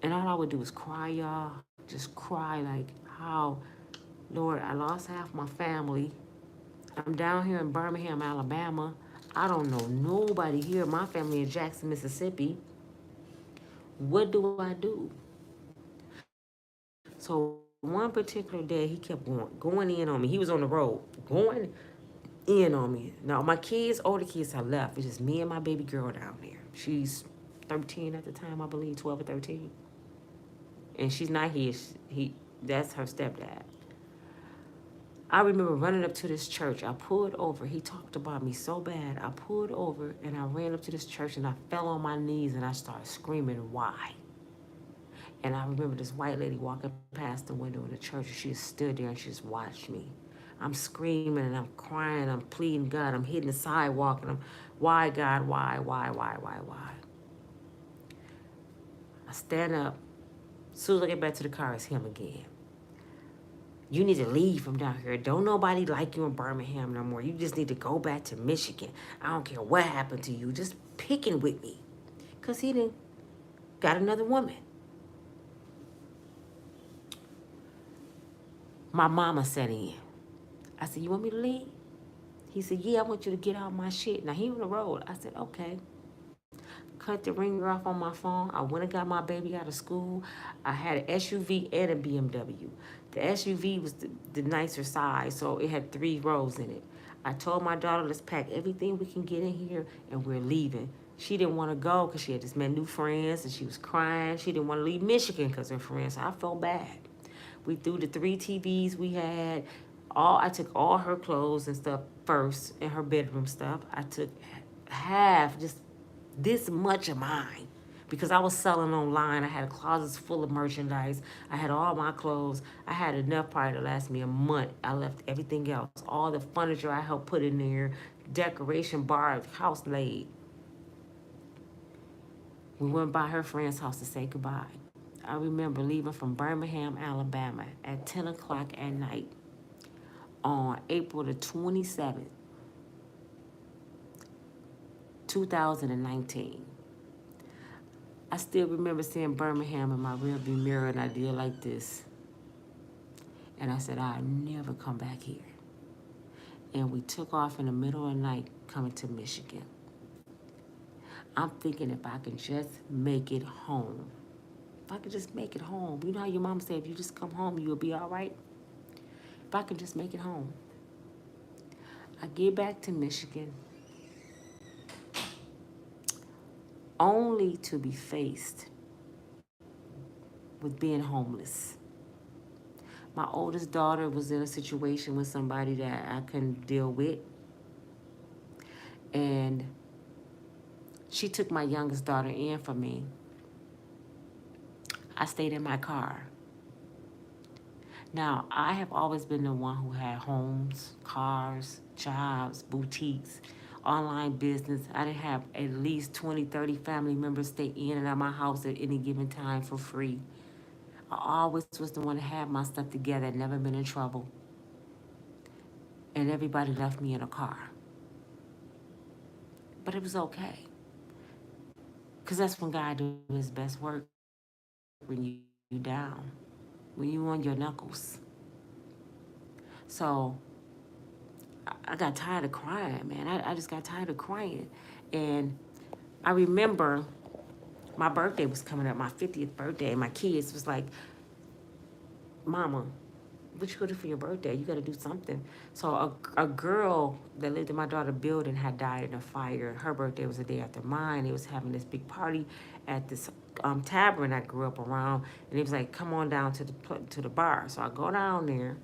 And all I would do was cry, y'all. Just cry like, how, Lord, I lost half my family. I'm down here in Birmingham, Alabama. I don't know nobody here. My family in Jackson, Mississippi. What do I do? So one particular day, he kept going in on me. He was on the road, going in on me. Now, my kids, older kids, I left. It's just me and my baby girl down there. She's 13 at the time, I believe, 12 or 13. And she's not here. That's her stepdad. I remember running up to this church. I pulled over. He talked about me so bad. I pulled over and I ran up to this church and I fell on my knees and I started screaming, why? And I remember this white lady walking past the window in the church, and she just stood there and she just watched me. I'm screaming and I'm crying, I'm pleading God, I'm hitting the sidewalk, and I'm, why God, why? I stand up. As soon as I get back to the car, it's him again. You need to leave from down here. Don't nobody like you in Birmingham no more. You just need to go back to Michigan. I don't care what happened to you. Just picking with me. Because he didn't got another woman. My mama sat in. I said, you want me to leave? He said, yeah, I want you to get out my shit. Now, he on the road. I said, okay. Cut the ringer off on my phone. I went and got my baby out of school. I had an SUV and a BMW. The SUV was the nicer size, so it had 3 rows in it. I told my daughter, let's pack everything we can get in here, and we're leaving. She didn't want to go because she had just met new friends, and she was crying. She didn't want to leave Michigan because her friends. So I felt bad. We threw the 3 TVs we had. I took all her clothes and stuff first, and her bedroom stuff. I took half, just this much of mine, because I was selling online. I had closets full of merchandise. I had all my clothes. I had enough probably to last me a month. I left everything else. All the furniture I helped put in there, decoration bar, house laid. We went by her friend's house to say goodbye. I remember leaving from Birmingham, Alabama at 10 o'clock at night on April the 27th, 2019. I still remember seeing Birmingham in my rearview mirror, and I did like this. And I said, I'll never come back here. And we took off in the middle of the night coming to Michigan. I'm thinking if I can just make it home. If I could just make it home. You know how your mom said, if you just come home, you'll be all right? If I can just make it home. I get back to Michigan only to be faced with being homeless. My oldest daughter was in a situation with somebody that I couldn't deal with. And she took my youngest daughter in for me. I stayed in my car. Now, I have always been the one who had homes, cars, jobs, boutiques, online business. I didn't have at least 20, 30 family members stay in and out my house at any given time for free. I always was the one to have my stuff together, never been in trouble. And everybody left me in a car. But it was okay. Because that's when God does his best work, when you down, when you on your knuckles. So I got tired of crying, man. I just got tired of crying. And I remember my birthday was coming up, my 50th birthday, and my kids was like, Mama, what you gonna do for your birthday? You gotta do something. So a girl that lived in my daughter's building had died in a fire. Her birthday was the day after mine. They was having this big party at this tavern I grew up around, and it was like, come on down to the bar. So I go down there.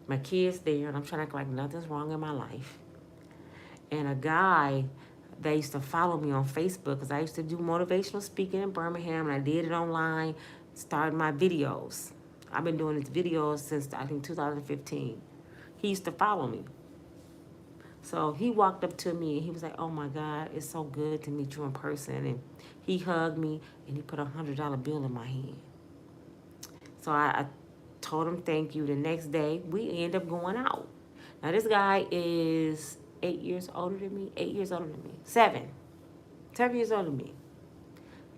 My kids there, and I'm trying to act like nothing's wrong in my life. And a guy that used to follow me on Facebook, because I used to do motivational speaking in Birmingham, and I did it online, started my videos. I've been doing these videos since, I think, 2015. He used to follow me. So he walked up to me, and he was like, oh, my God, it's so good to meet you in person. And he hugged me, and he put a $100 bill in my hand. So I told him thank you. The next day, we end up going out. Now, this guy is 8 years older than me. 8 years older than me. 7 years older than me.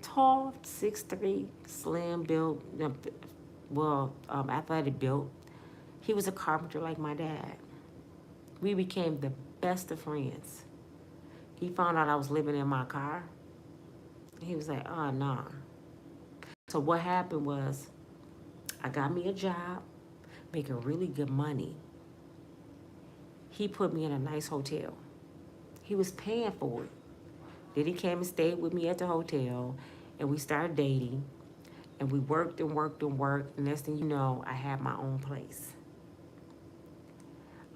Tall, 6'3", slim built, athletic built. He was a carpenter like my dad. We became the best of friends. He found out I was living in my car. He was like, oh, nah. So what happened was, I got me a job, making really good money. He put me in a nice hotel. He was paying for it. Then he came and stayed with me at the hotel, and we started dating, and we worked and worked and worked, and next thing you know, I had my own place.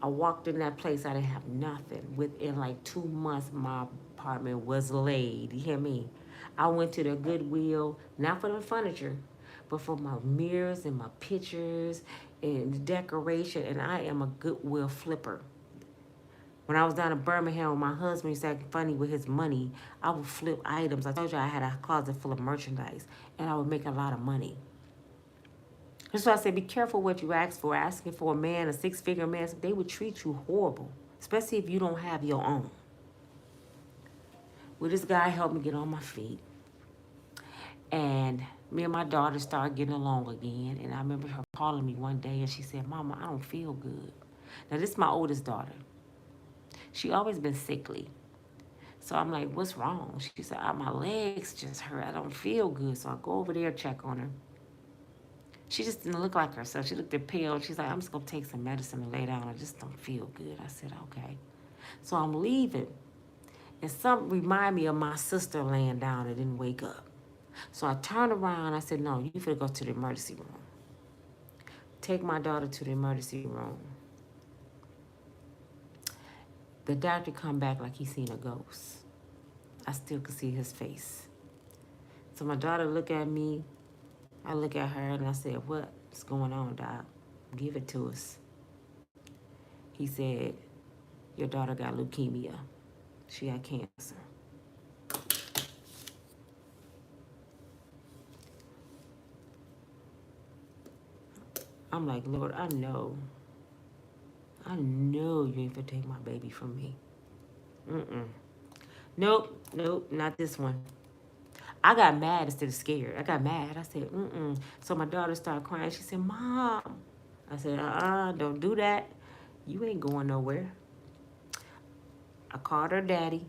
I walked in that place, I didn't have nothing. Within like 2 months, my apartment was laid. You hear me? I went to the Goodwill, not for the furniture, but for my mirrors and my pictures and the decoration. And I am a Goodwill flipper. When I was down in Birmingham with my husband, he's acting funny with his money. I would flip items. I told you I had a closet full of merchandise, and I would make a lot of money. That's why I say be careful what you ask for. Asking for a man, a six-figure man, they would treat you horrible, especially if you don't have your own. Well, this guy helped me get on my feet. And me and my daughter started getting along again. And I remember her calling me one day and she said, Mama, I don't feel good. Now, this is my oldest daughter. She always been sickly. So I'm like, what's wrong? She said, my legs just hurt. I don't feel good. So I go over there, check on her. She just didn't look like herself. She looked pale. She's like, I'm just going to take some medicine and lay down. I just don't feel good. I said, okay. So I'm leaving. And something remind me of my sister laying down and didn't wake up. So I turned around. I said, no, you finna go to the emergency room. Take my daughter to the emergency room. The doctor come back like he seen a ghost. I still could see his face. So my daughter look at me. I look at her and I said, what's going on, Doc? Give it to us. He said, your daughter got leukemia. She had cancer. I'm like, Lord, I know you ain't gonna take my baby from me. Nope, not this one. I got mad instead of scared. I got mad. I said, So my daughter started crying. She said, Mom. I said, don't do that. You ain't going nowhere. I called her daddy,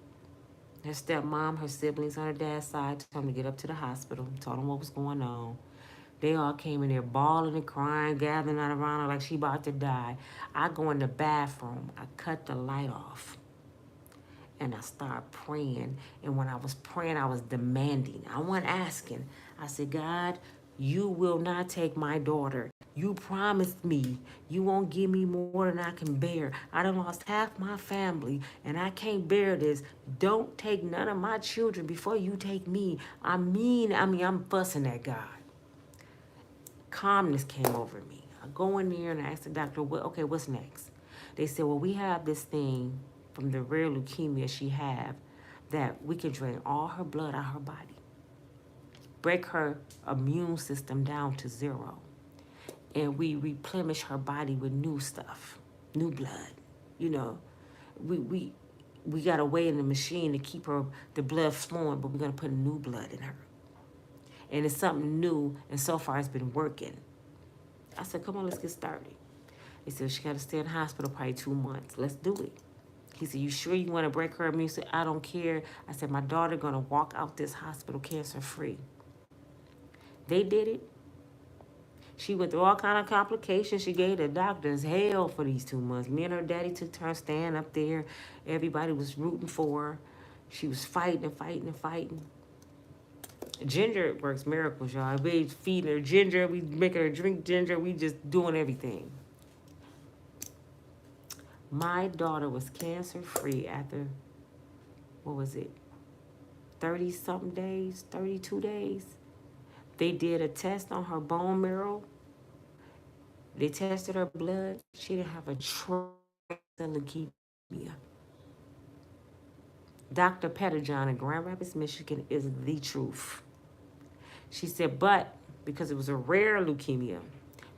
her stepmom, her siblings on her dad's side, told them to get up to the hospital, told them what was going on. They all came in there bawling and crying, gathering around her like she about to die. I go in the bathroom. I cut the light off. And I started praying. And when I was praying, I was demanding. I wasn't asking. I said, God, you will not take my daughter. You promised me you won't give me more than I can bear. I done lost half my family, and I can't bear this. Don't take none of my children before you take me. I'm fussing at God. Calmness came over me. I go in there and I ask the doctor, okay, what's next? They said, well, we have this thing from the rare leukemia she have that we can drain all her blood out of her body, break her immune system down to zero, and we replenish her body with new stuff, new blood. You know, we got a way in the machine to keep the blood flowing, but we're gonna put new blood in her. And it's something new, and so far it's been working. I said, come on, let's get started. He said, she got to stay in the hospital probably 2 months. Let's do it. He said, you sure you want to break her immune system? I don't care. I said, my daughter going to walk out this hospital cancer-free. They did it. She went through all kind of complications. She gave the doctors hell for these 2 months. Me and her daddy took turns staying up there. Everybody was rooting for her. She was fighting and fighting and fighting. Ginger works miracles, y'all. We feeding her ginger. We making her drink ginger. We just doing everything. My daughter was cancer-free after, 30-something days, 32 days. They did a test on her bone marrow. They tested her blood. She didn't have a trace of leukemia. Dr. Petterjohn in Grand Rapids, Michigan is the truth. She said, but because it was a rare leukemia,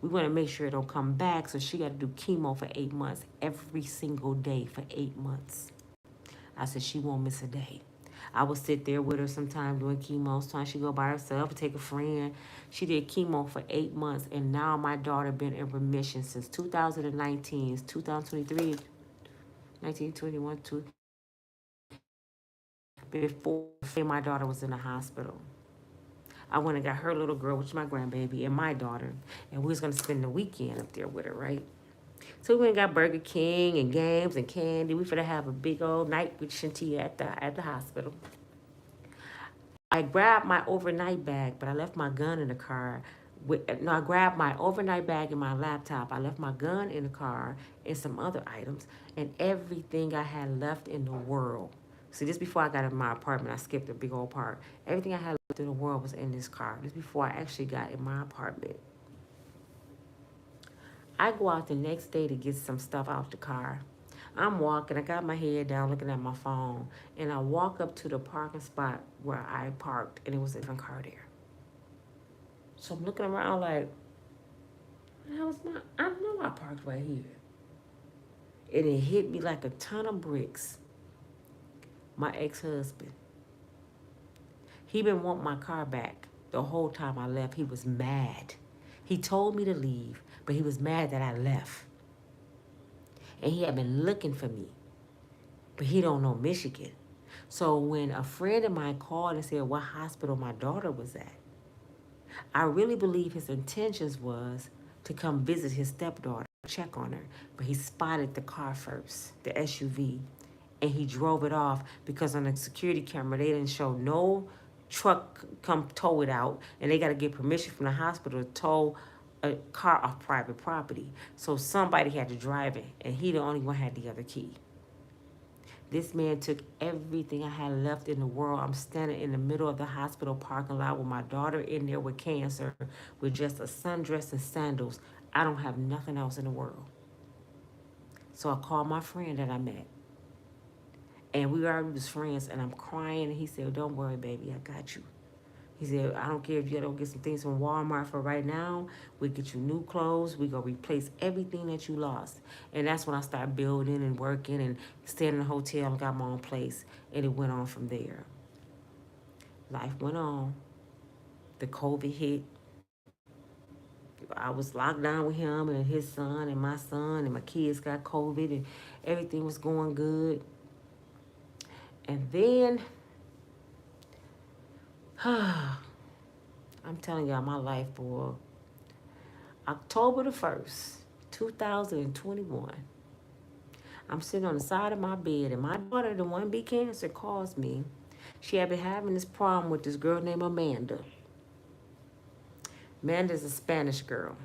we want to make sure it don't come back, so she got to do chemo for 8 months, every single day for 8 months. I said, she won't miss a day. I would sit there with her sometime doing chemo. Sometimes she go by herself, take a friend. She did chemo for 8 months, and now my daughter been in remission since 2019. It's 2023, 1921, before my daughter was in the hospital. I went and got her little girl, which is my grandbaby, and my daughter, and we was going to spend the weekend up there with her, right? So we went and got Burger King and games and candy. We finna have a big old night with Shantia at the hospital. I grabbed my overnight bag, but I left my gun in the car. I grabbed my overnight bag and my laptop. I left my gun in the car and some other items, and everything I had left in the world See, this before I got in my apartment. I skipped a big old part. Everything I had left in the world was in this car. This before I actually got in my apartment. I go out the next day to get some stuff out the car. I'm walking, I got my head down looking at my phone, and I walk up to the parking spot where I parked, and it was a different car there. So I'm looking around like, I know I parked right here. And it hit me like a ton of bricks. My ex-husband. He been wanting my car back the whole time I left. He was mad. He told me to leave, but he was mad that I left. And he had been looking for me, but he don't know Michigan. So when a friend of mine called and said what hospital my daughter was at, I really believe his intentions was to come visit his stepdaughter, check on her. But he spotted the car first, the SUV, and he drove it off because on the security camera they didn't show no truck come tow it out, and they got to get permission from the hospital to tow a car off private property. So somebody had to drive it, and he the only one had the other key. This man took everything I had left in the world. I'm standing in the middle of the hospital parking lot with my daughter in there with cancer, with just a sundress and sandals. I don't have nothing else in the world. So I called my friend that I met. And we already was friends, and I'm crying. And he said, don't worry, baby, I got you. He said, I don't care if you don't get some things from Walmart for right now. We'll get you new clothes. We're going to replace everything that you lost. And that's when I started building and working and staying in a hotel and got my own place. And it went on from there. Life went on. The COVID hit. I was locked down with him and his son and my kids got COVID, and everything was going good. And then, I'm telling y'all my life, boy. October the 1st, 2021. I'm sitting on the side of my bed, and my daughter, the 1B cancer, calls me. She had been having this problem with this girl named Amanda. Amanda's a Spanish girl.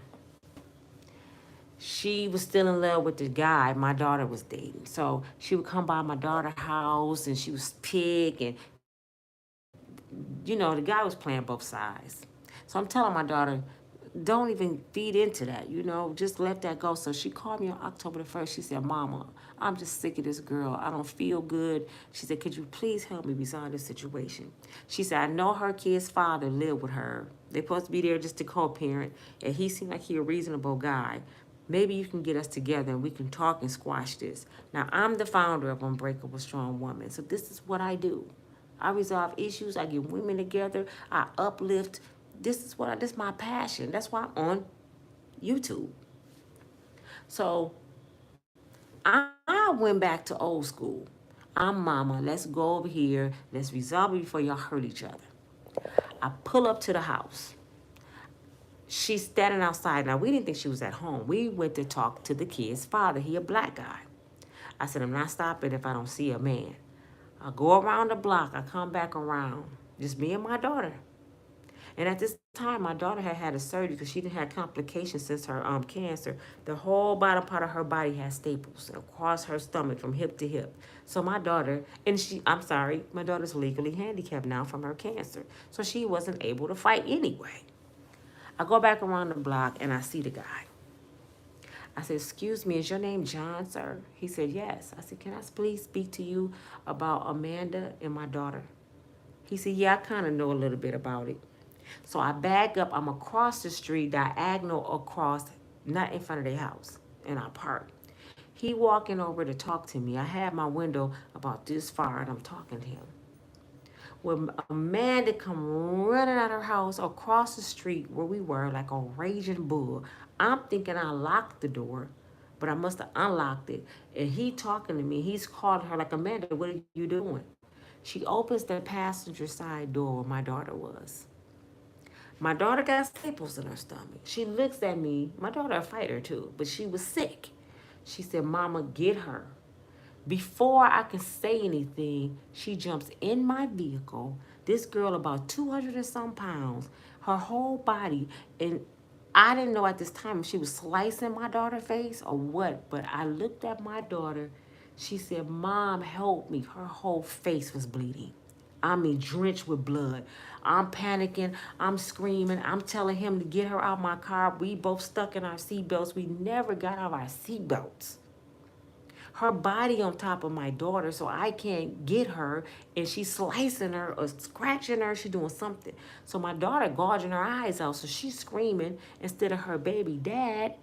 She was still in love with the guy my daughter was dating. So she would come by my daughter's house, and she was pick, and the guy was playing both sides. So I'm telling my daughter, don't even feed into that, just let that go. So she called me on October the 1st. She said, Mama, I'm just sick of this girl. I don't feel good. She said, could you please help me resolve this situation? She said, I know her kid's father lived with her. They're supposed to be there just to co-parent, and he seemed like he a reasonable guy. Maybe you can get us together and we can talk and squash this. Now, I'm the founder of Unbreakable Strong Woman, so this is what I do. I resolve issues. I get women together. I uplift. This is my passion. That's why I'm on YouTube. So I went back to old school. I'm mama. Let's go over here. Let's resolve it before y'all hurt each other. I pull up to the house. She's standing outside. Now, we didn't think she was at home. We went to talk to the kid's father. He a black guy. I said, I'm not stopping if I don't see a man. I go around the block. I come back around. Just me and my daughter. And at this time, my daughter had a surgery because she didn't have complications since her cancer. The whole bottom part of her body had staples across her stomach from hip to hip. So my daughter, my daughter's legally handicapped now from her cancer. So she wasn't able to fight anyway. I go back around the block and I see the guy. I said, excuse me, is your name John, sir? He said, yes. I said, can I please speak to you about Amanda and my daughter? He said, yeah, I kind of know a little bit about it. So I back up. I'm across the street, diagonal across, not in front of their house, and I park. He walking over to talk to me. I have my window about this far, and I'm talking to him. When Amanda come running out of her house across the street where we were, like a raging bull. I'm thinking I locked the door, but I must have unlocked it. And he talking to me. He's calling her like, Amanda, what are you doing? She opens the passenger side door where my daughter was. My daughter got staples in her stomach. She looks at me. My daughter a fighter too, but she was sick. She said, Mama, get her. Before I can say anything, she jumps in my vehicle. This girl about 200 and some pounds, her whole body, and I didn't know at this time if she was slicing my daughter's face or what, but I looked at my daughter. She said, Mom, help me. Her whole face was bleeding. I mean, drenched with blood. I'm panicking. I'm screaming. I'm telling him to get her out of my car. We both stuck in our seatbelts. We never got out of our seatbelts. Her body on top of my daughter, so I can't get her, and she's slicing her or scratching her. She's doing something. So my daughter gouging her eyes out, so she's screaming instead of her baby dad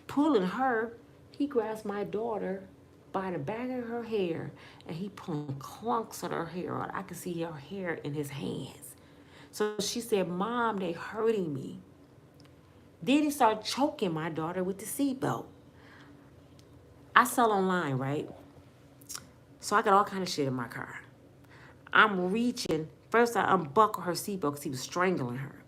pulling her. He grabs my daughter by the back of her hair, and he pulling clunks of her hair out. I could see her hair in his hands. So she said, Mom, they hurting me. Then he started choking my daughter with the seatbelt. I sell online, right? So I got all kind of shit in my car. I'm reaching. First, I unbuckle her seatbelt because he was strangling her.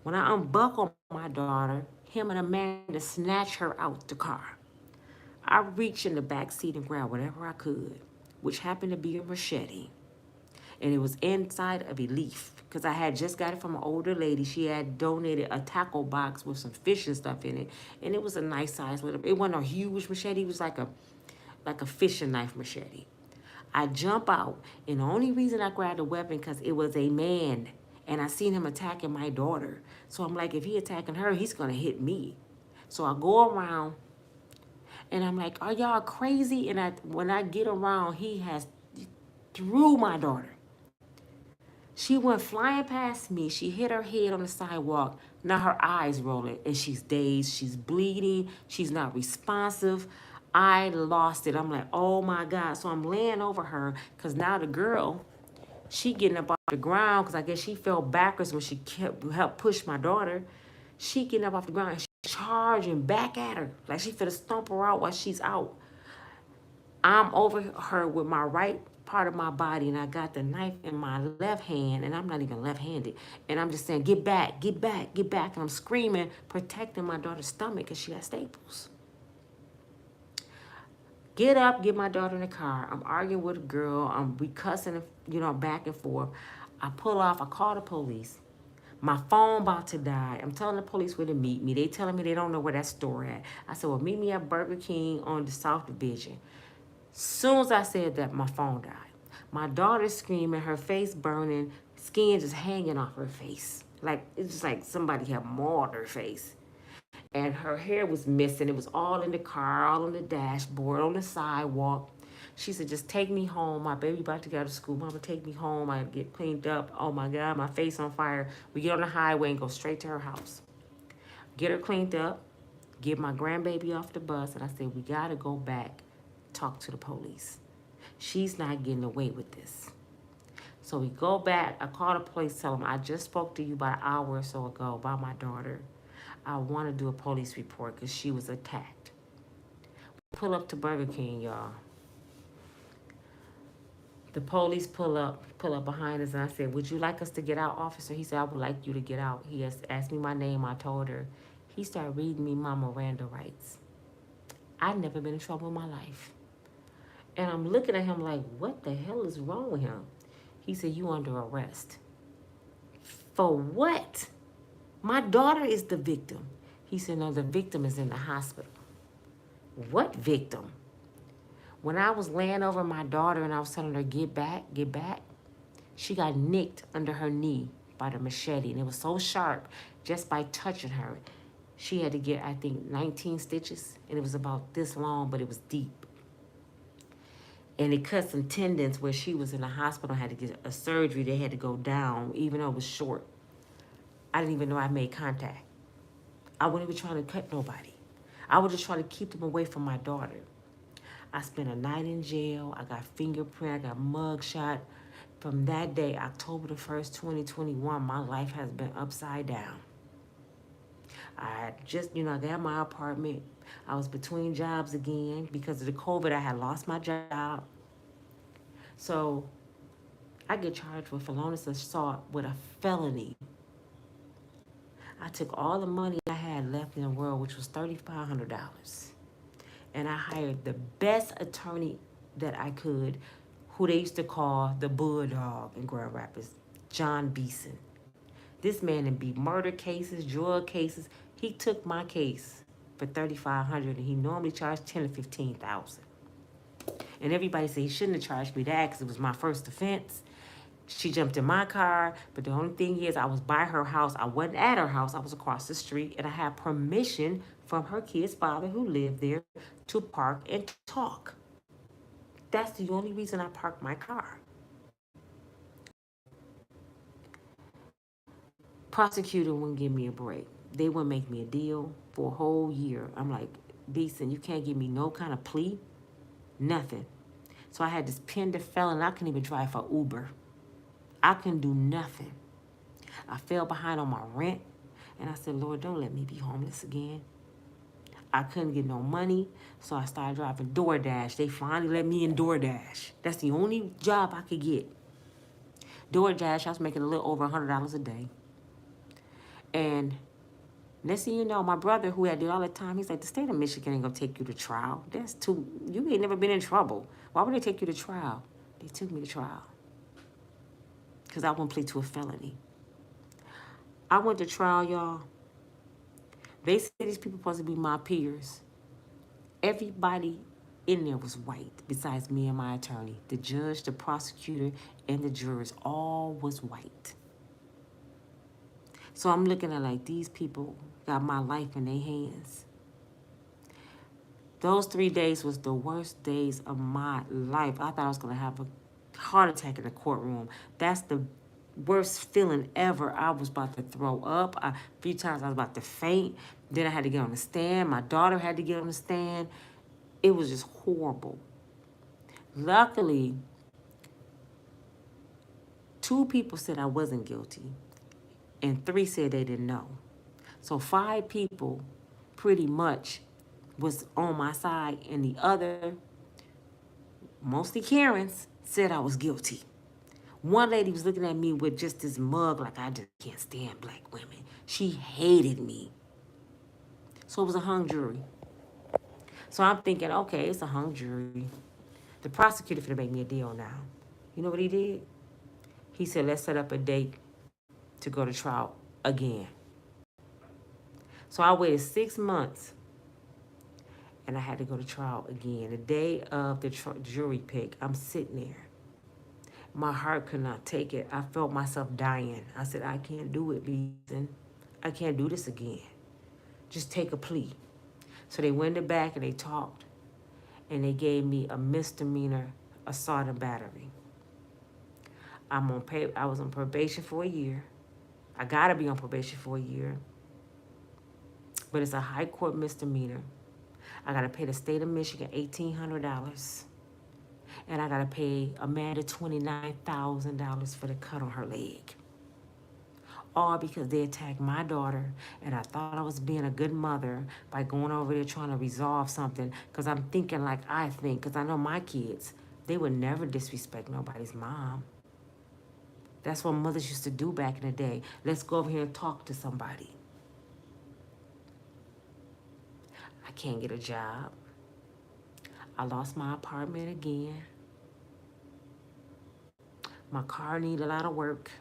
When I unbuckle my daughter, him and Amanda snatch her out the car. I reached in the back seat and grabbed whatever I could, which happened to be a machete. And it was inside of a leaf because I had just got it from an older lady. She had donated a tackle box with some fish and stuff in it. And it was a nice size little, it wasn't a huge machete. It was like a fishing knife machete. I jump out, and the only reason I grabbed a weapon because it was a man, and I seen him attacking my daughter. So I'm like, if he attacking her, he's gonna hit me. So I go around, and I'm like, are y'all crazy? And when I get around, he has threw my daughter. She went flying past me. She hit her head on the sidewalk. Now her eyes rolling, and she's dazed. She's bleeding. She's not responsive. I lost it. I'm like, oh my God. So I'm laying over her because now the girl, she getting up off the ground because I guess she fell backwards when she helped push my daughter. She getting up off the ground and she's charging back at her like she finna stomp her out while she's out. I'm over her with my right part of my body, and I got the knife in my left hand, and I'm not even left-handed. And I'm just saying, get back, get back, get back. And I'm screaming, protecting my daughter's stomach because she got staples. Get up, get my daughter in the car. I'm arguing with a girl. We cussing, back and forth. I pull off. I call the police. My phone about to die. I'm telling the police where to meet me. They telling me they don't know where that store at. I said, well, meet me at Burger King on the South Division. Soon as I said that, my phone died. My daughter's screaming, her face burning, skin just hanging off her face. Like, it's just like somebody had mauled her face. And her hair was missing. It was all in the car, all on the dashboard, on the sidewalk. She said, just take me home. My baby about to go to school. Mama, take me home. I get cleaned up. Oh, my God, my face on fire. We get on the highway and go straight to her house. Get her cleaned up, get my grandbaby off the bus. And I said, we got to go back, talk to the police. She's not getting away with this. So we go back. I call the police, tell them, I just spoke to you about an hour or so ago about my daughter. I want to do a police report because she was attacked. Pull up to Burger King, y'all. The police pull up behind us, and I said, would you like us to get out, officer? He said, I would like you to get out. He has asked me my name. I told her. He started reading me my Miranda rights. I'd never been in trouble in my life. And I'm looking at him like, what the hell is wrong with him? He said, you under arrest. For what? My daughter is the victim. He said, no, the victim is in the hospital. What victim? When I was laying over my daughter and I was telling her, get back, she got nicked under her knee by the machete. And it was so sharp, just by touching her. She had to get, I think, 19 stitches. And it was about this long, but it was deep. And it cut some tendons where she was in the hospital, had to get a surgery. They had to go down, even though it was short. I didn't even know I made contact. I wasn't even trying to cut nobody. I was just trying to keep them away from my daughter. I spent a night in jail. I got fingerprint. I got mug shot. From that day, October the 1st, 2021, my life has been upside down. I just, I got my apartment. I was between jobs again. Because of the COVID, I had lost my job. So I get charged with felonious assault with a felony. I took all the money I had left in the world, which was $3,500. And I hired the best attorney that I could, who they used to call the Bulldog in Grand Rapids, John Beeson. This man in beat murder cases, drug cases. He took my case for $3,500, and he normally charged $10,000 to $15,000. And everybody said he shouldn't have charged me that because it was my first offense. She jumped in my car, but the only thing is I was by her house. I wasn't at her house. I was across the street, and I had permission from her kid's father who lived there to park and talk. That's the only reason I parked my car. Prosecutor wouldn't give me a break. They wouldn't make me a deal for a whole year. I'm like, Beeson, you can't give me no kind of plea, nothing. So I had this pinned to felon. I couldn't even drive for Uber. I couldn't do nothing. I fell behind on my rent, and I said, Lord, don't let me be homeless again. I couldn't get no money, so I started driving DoorDash. They finally let me in DoorDash. That's the only job I could get. DoorDash, I was making a little over $100 a day. And next thing you know, my brother, who had it all the time, he's like, the state of Michigan ain't gonna take you to trial. That's too, you ain't never been in trouble. Why would they take you to trial? They took me to trial because I wouldn't plead to a felony. I went to trial, y'all. They said these people supposed to be my peers. Everybody in there was white besides me and my attorney. The judge, the prosecutor, and the jurors all was white. So I'm looking at like these people got my life in their hands. Those 3 days was the worst days of my life. I thought I was going to have a heart attack in the courtroom. That's the worst feeling ever. I was about to throw up. A few times I was about to faint. Then I had to get on the stand. My daughter had to get on the stand. It was just horrible. Luckily, 2 people said I wasn't guilty, and 3 said they didn't know. So 5 people pretty much was on my side, and the other, mostly Karens, said I was guilty. One lady was looking at me with just this mug like I just can't stand black women. She hated me. So it was a hung jury. So I'm thinking, okay, it's a hung jury. The prosecutor finna make me a deal now. You know what he did? He said, let's set up a date to go to trial again. So I waited 6 months, and I had to go to trial again. The day of the jury pick, I'm sitting there. My heart could not take it. I felt myself dying. I said, I can't do it, Beeson. I can't do this again. Just take a plea. So they went in the back and they talked, and they gave me a misdemeanor assault and battery. I was on probation for a year. I gotta be on probation for a year. But it's a high court misdemeanor. I gotta pay the state of Michigan $1,800. And I gotta pay Amanda $29,000 for the cut on her leg. All because they attacked my daughter, and I thought I was being a good mother by going over there trying to resolve something, because I'm thinking like I think, because I know my kids, they would never disrespect nobody's mom. That's what mothers used to do back in the day. Let's go over here and talk to somebody. I can't get a job. I lost my apartment again. My car needed a lot of work.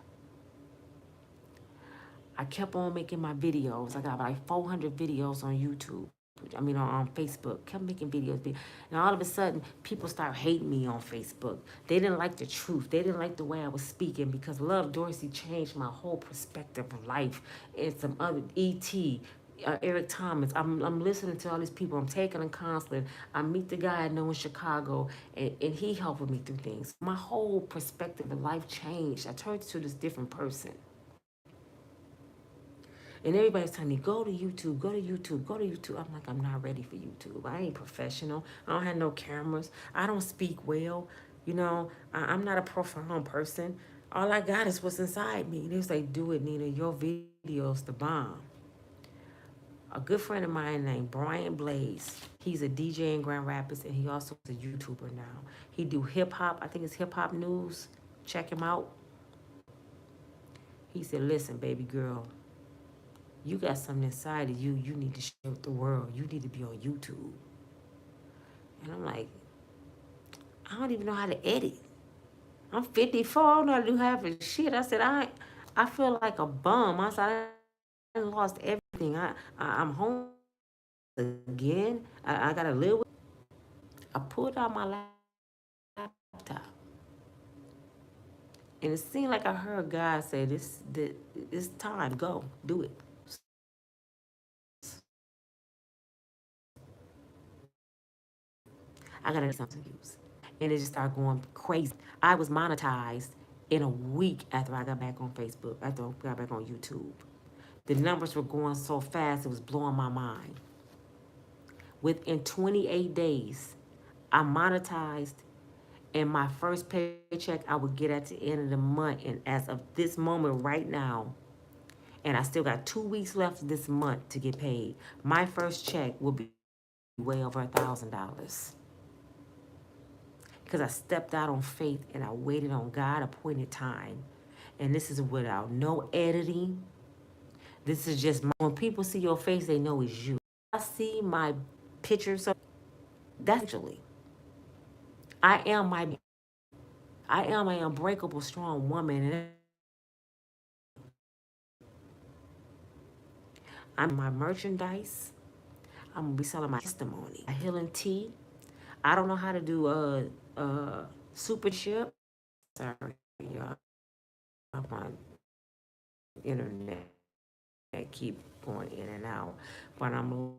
I kept on making my videos. I got like 400 videos on YouTube. On Facebook. Kept making videos. And all of a sudden, people start hating me on Facebook. They didn't like the truth. They didn't like the way I was speaking, because Love Dorsey changed my whole perspective of life. And some other E.T., Eric Thomas. I'm listening to all these people. I'm taking them counseling. I meet the guy I know in Chicago, and he helping me through things. My whole perspective of life changed. I turned into this different person. And everybody's telling me, go to YouTube, go to YouTube, go to YouTube. I'm like, I'm not ready for YouTube. I ain't professional. I don't have no cameras. I don't speak well. I'm not a profound person. All I got is what's inside me. They was like, do it, Nina. Your video's the bomb. A good friend of mine named Brian Blaze, he's a DJ in Grand Rapids, and he also is a YouTuber now. He do hip-hop. I think it's hip-hop news. Check him out. He said, listen, baby girl, you got something inside of you. You need to share with the world. You need to be on YouTube. And I'm like, I don't even know how to edit. I'm 54. I don't know how to do half of shit. I said, I feel like a bum. I said, I lost everything. I'm home again. I got to live with. I pulled out my laptop. And it seemed like I heard God say, it's time, go, do it. I gotta do something use. And it just started going crazy. I was monetized in a week after I got back on Facebook, after I got back on YouTube. The numbers were going so fast, it was blowing my mind. Within 28 days, I monetized, and my first paycheck I would get at the end of the month. And as of this moment right now, and I still got 2 weeks left this month to get paid, my first check will be way over $1,000. Because I stepped out on faith and I waited on God appointed time. And this is without no editing. This is just when people see your face, they know it's you. I see my picture, so that's actually I am an unbreakable, strong woman, and I'm my merchandise. I'm gonna be selling my testimony, a healing tea. I don't know how to do super ship. Sorry, y'all. My internet keep going in and out, but I'm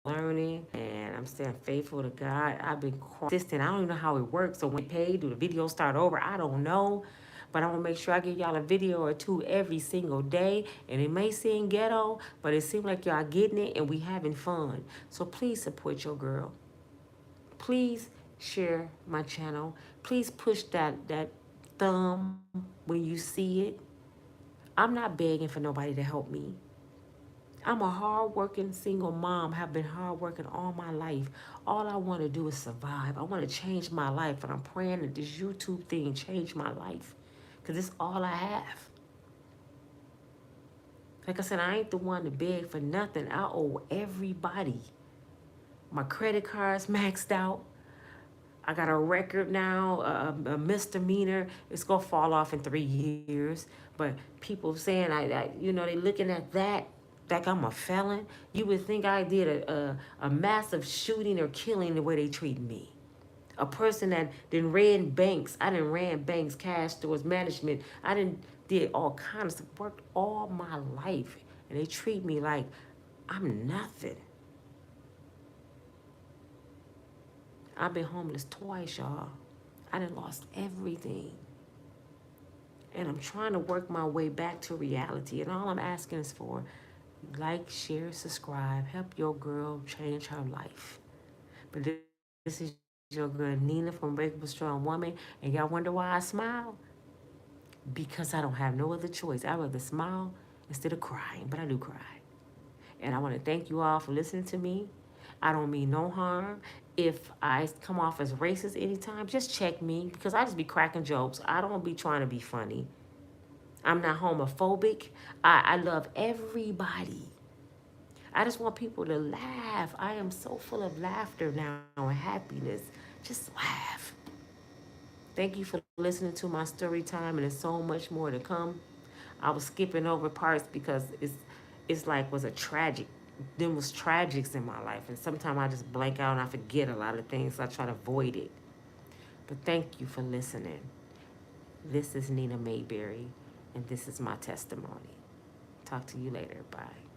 learning and I'm staying faithful to God. I've been consistent. I don't even know how it works. So when paid, do the videos start over? I don't know. But I want to make sure I give y'all a video or two every single day. And it may seem ghetto, but it seems like y'all getting it and we having fun. So please support your girl. Please share my channel. Please push that thumb when you see it. I'm not begging for nobody to help me. I'm a hard-working single mom, have been hard-working all my life. All I want to do is survive. I want to change my life, and I'm praying that this YouTube thing change my life because it's all I have. Like I said, I ain't the one to beg for nothing. I owe everybody. My credit card's maxed out. I got a record now, a misdemeanor. It's going to fall off in 3 years. But people saying, they looking at that like I'm a felon. You would think I did a massive shooting or killing the way they treat me. A person that didn't ran banks. I didn't ran banks, cash stores, management. I didn't did all kinds of work all my life. And they treat me like I'm nothing. I've been homeless twice, y'all. I done lost everything. And I'm trying to work my way back to reality. And all I'm asking is for like, share, subscribe. Help your girl change her life. But this is your girl Nina from Unbreakable Strong Woman. And y'all wonder why I smile? Because I don't have no other choice. I'd rather smile instead of crying. But I do cry. And I want to thank you all for listening to me. I don't mean no harm. If I come off as racist anytime, just check me because I just be cracking jokes. I don't be trying to be funny. I'm not homophobic. I love everybody. I just want people to laugh. I am so full of laughter now and happiness. Just laugh. Thank you for listening to my story time, and there's so much more to come. I was skipping over parts because it's like was a tragic. There was tragics in my life, and sometimes I just blank out and I forget a lot of things. So I try to avoid it. But thank you for listening. This is Nina Mayberry, and this is my testimony. Talk to you later. Bye.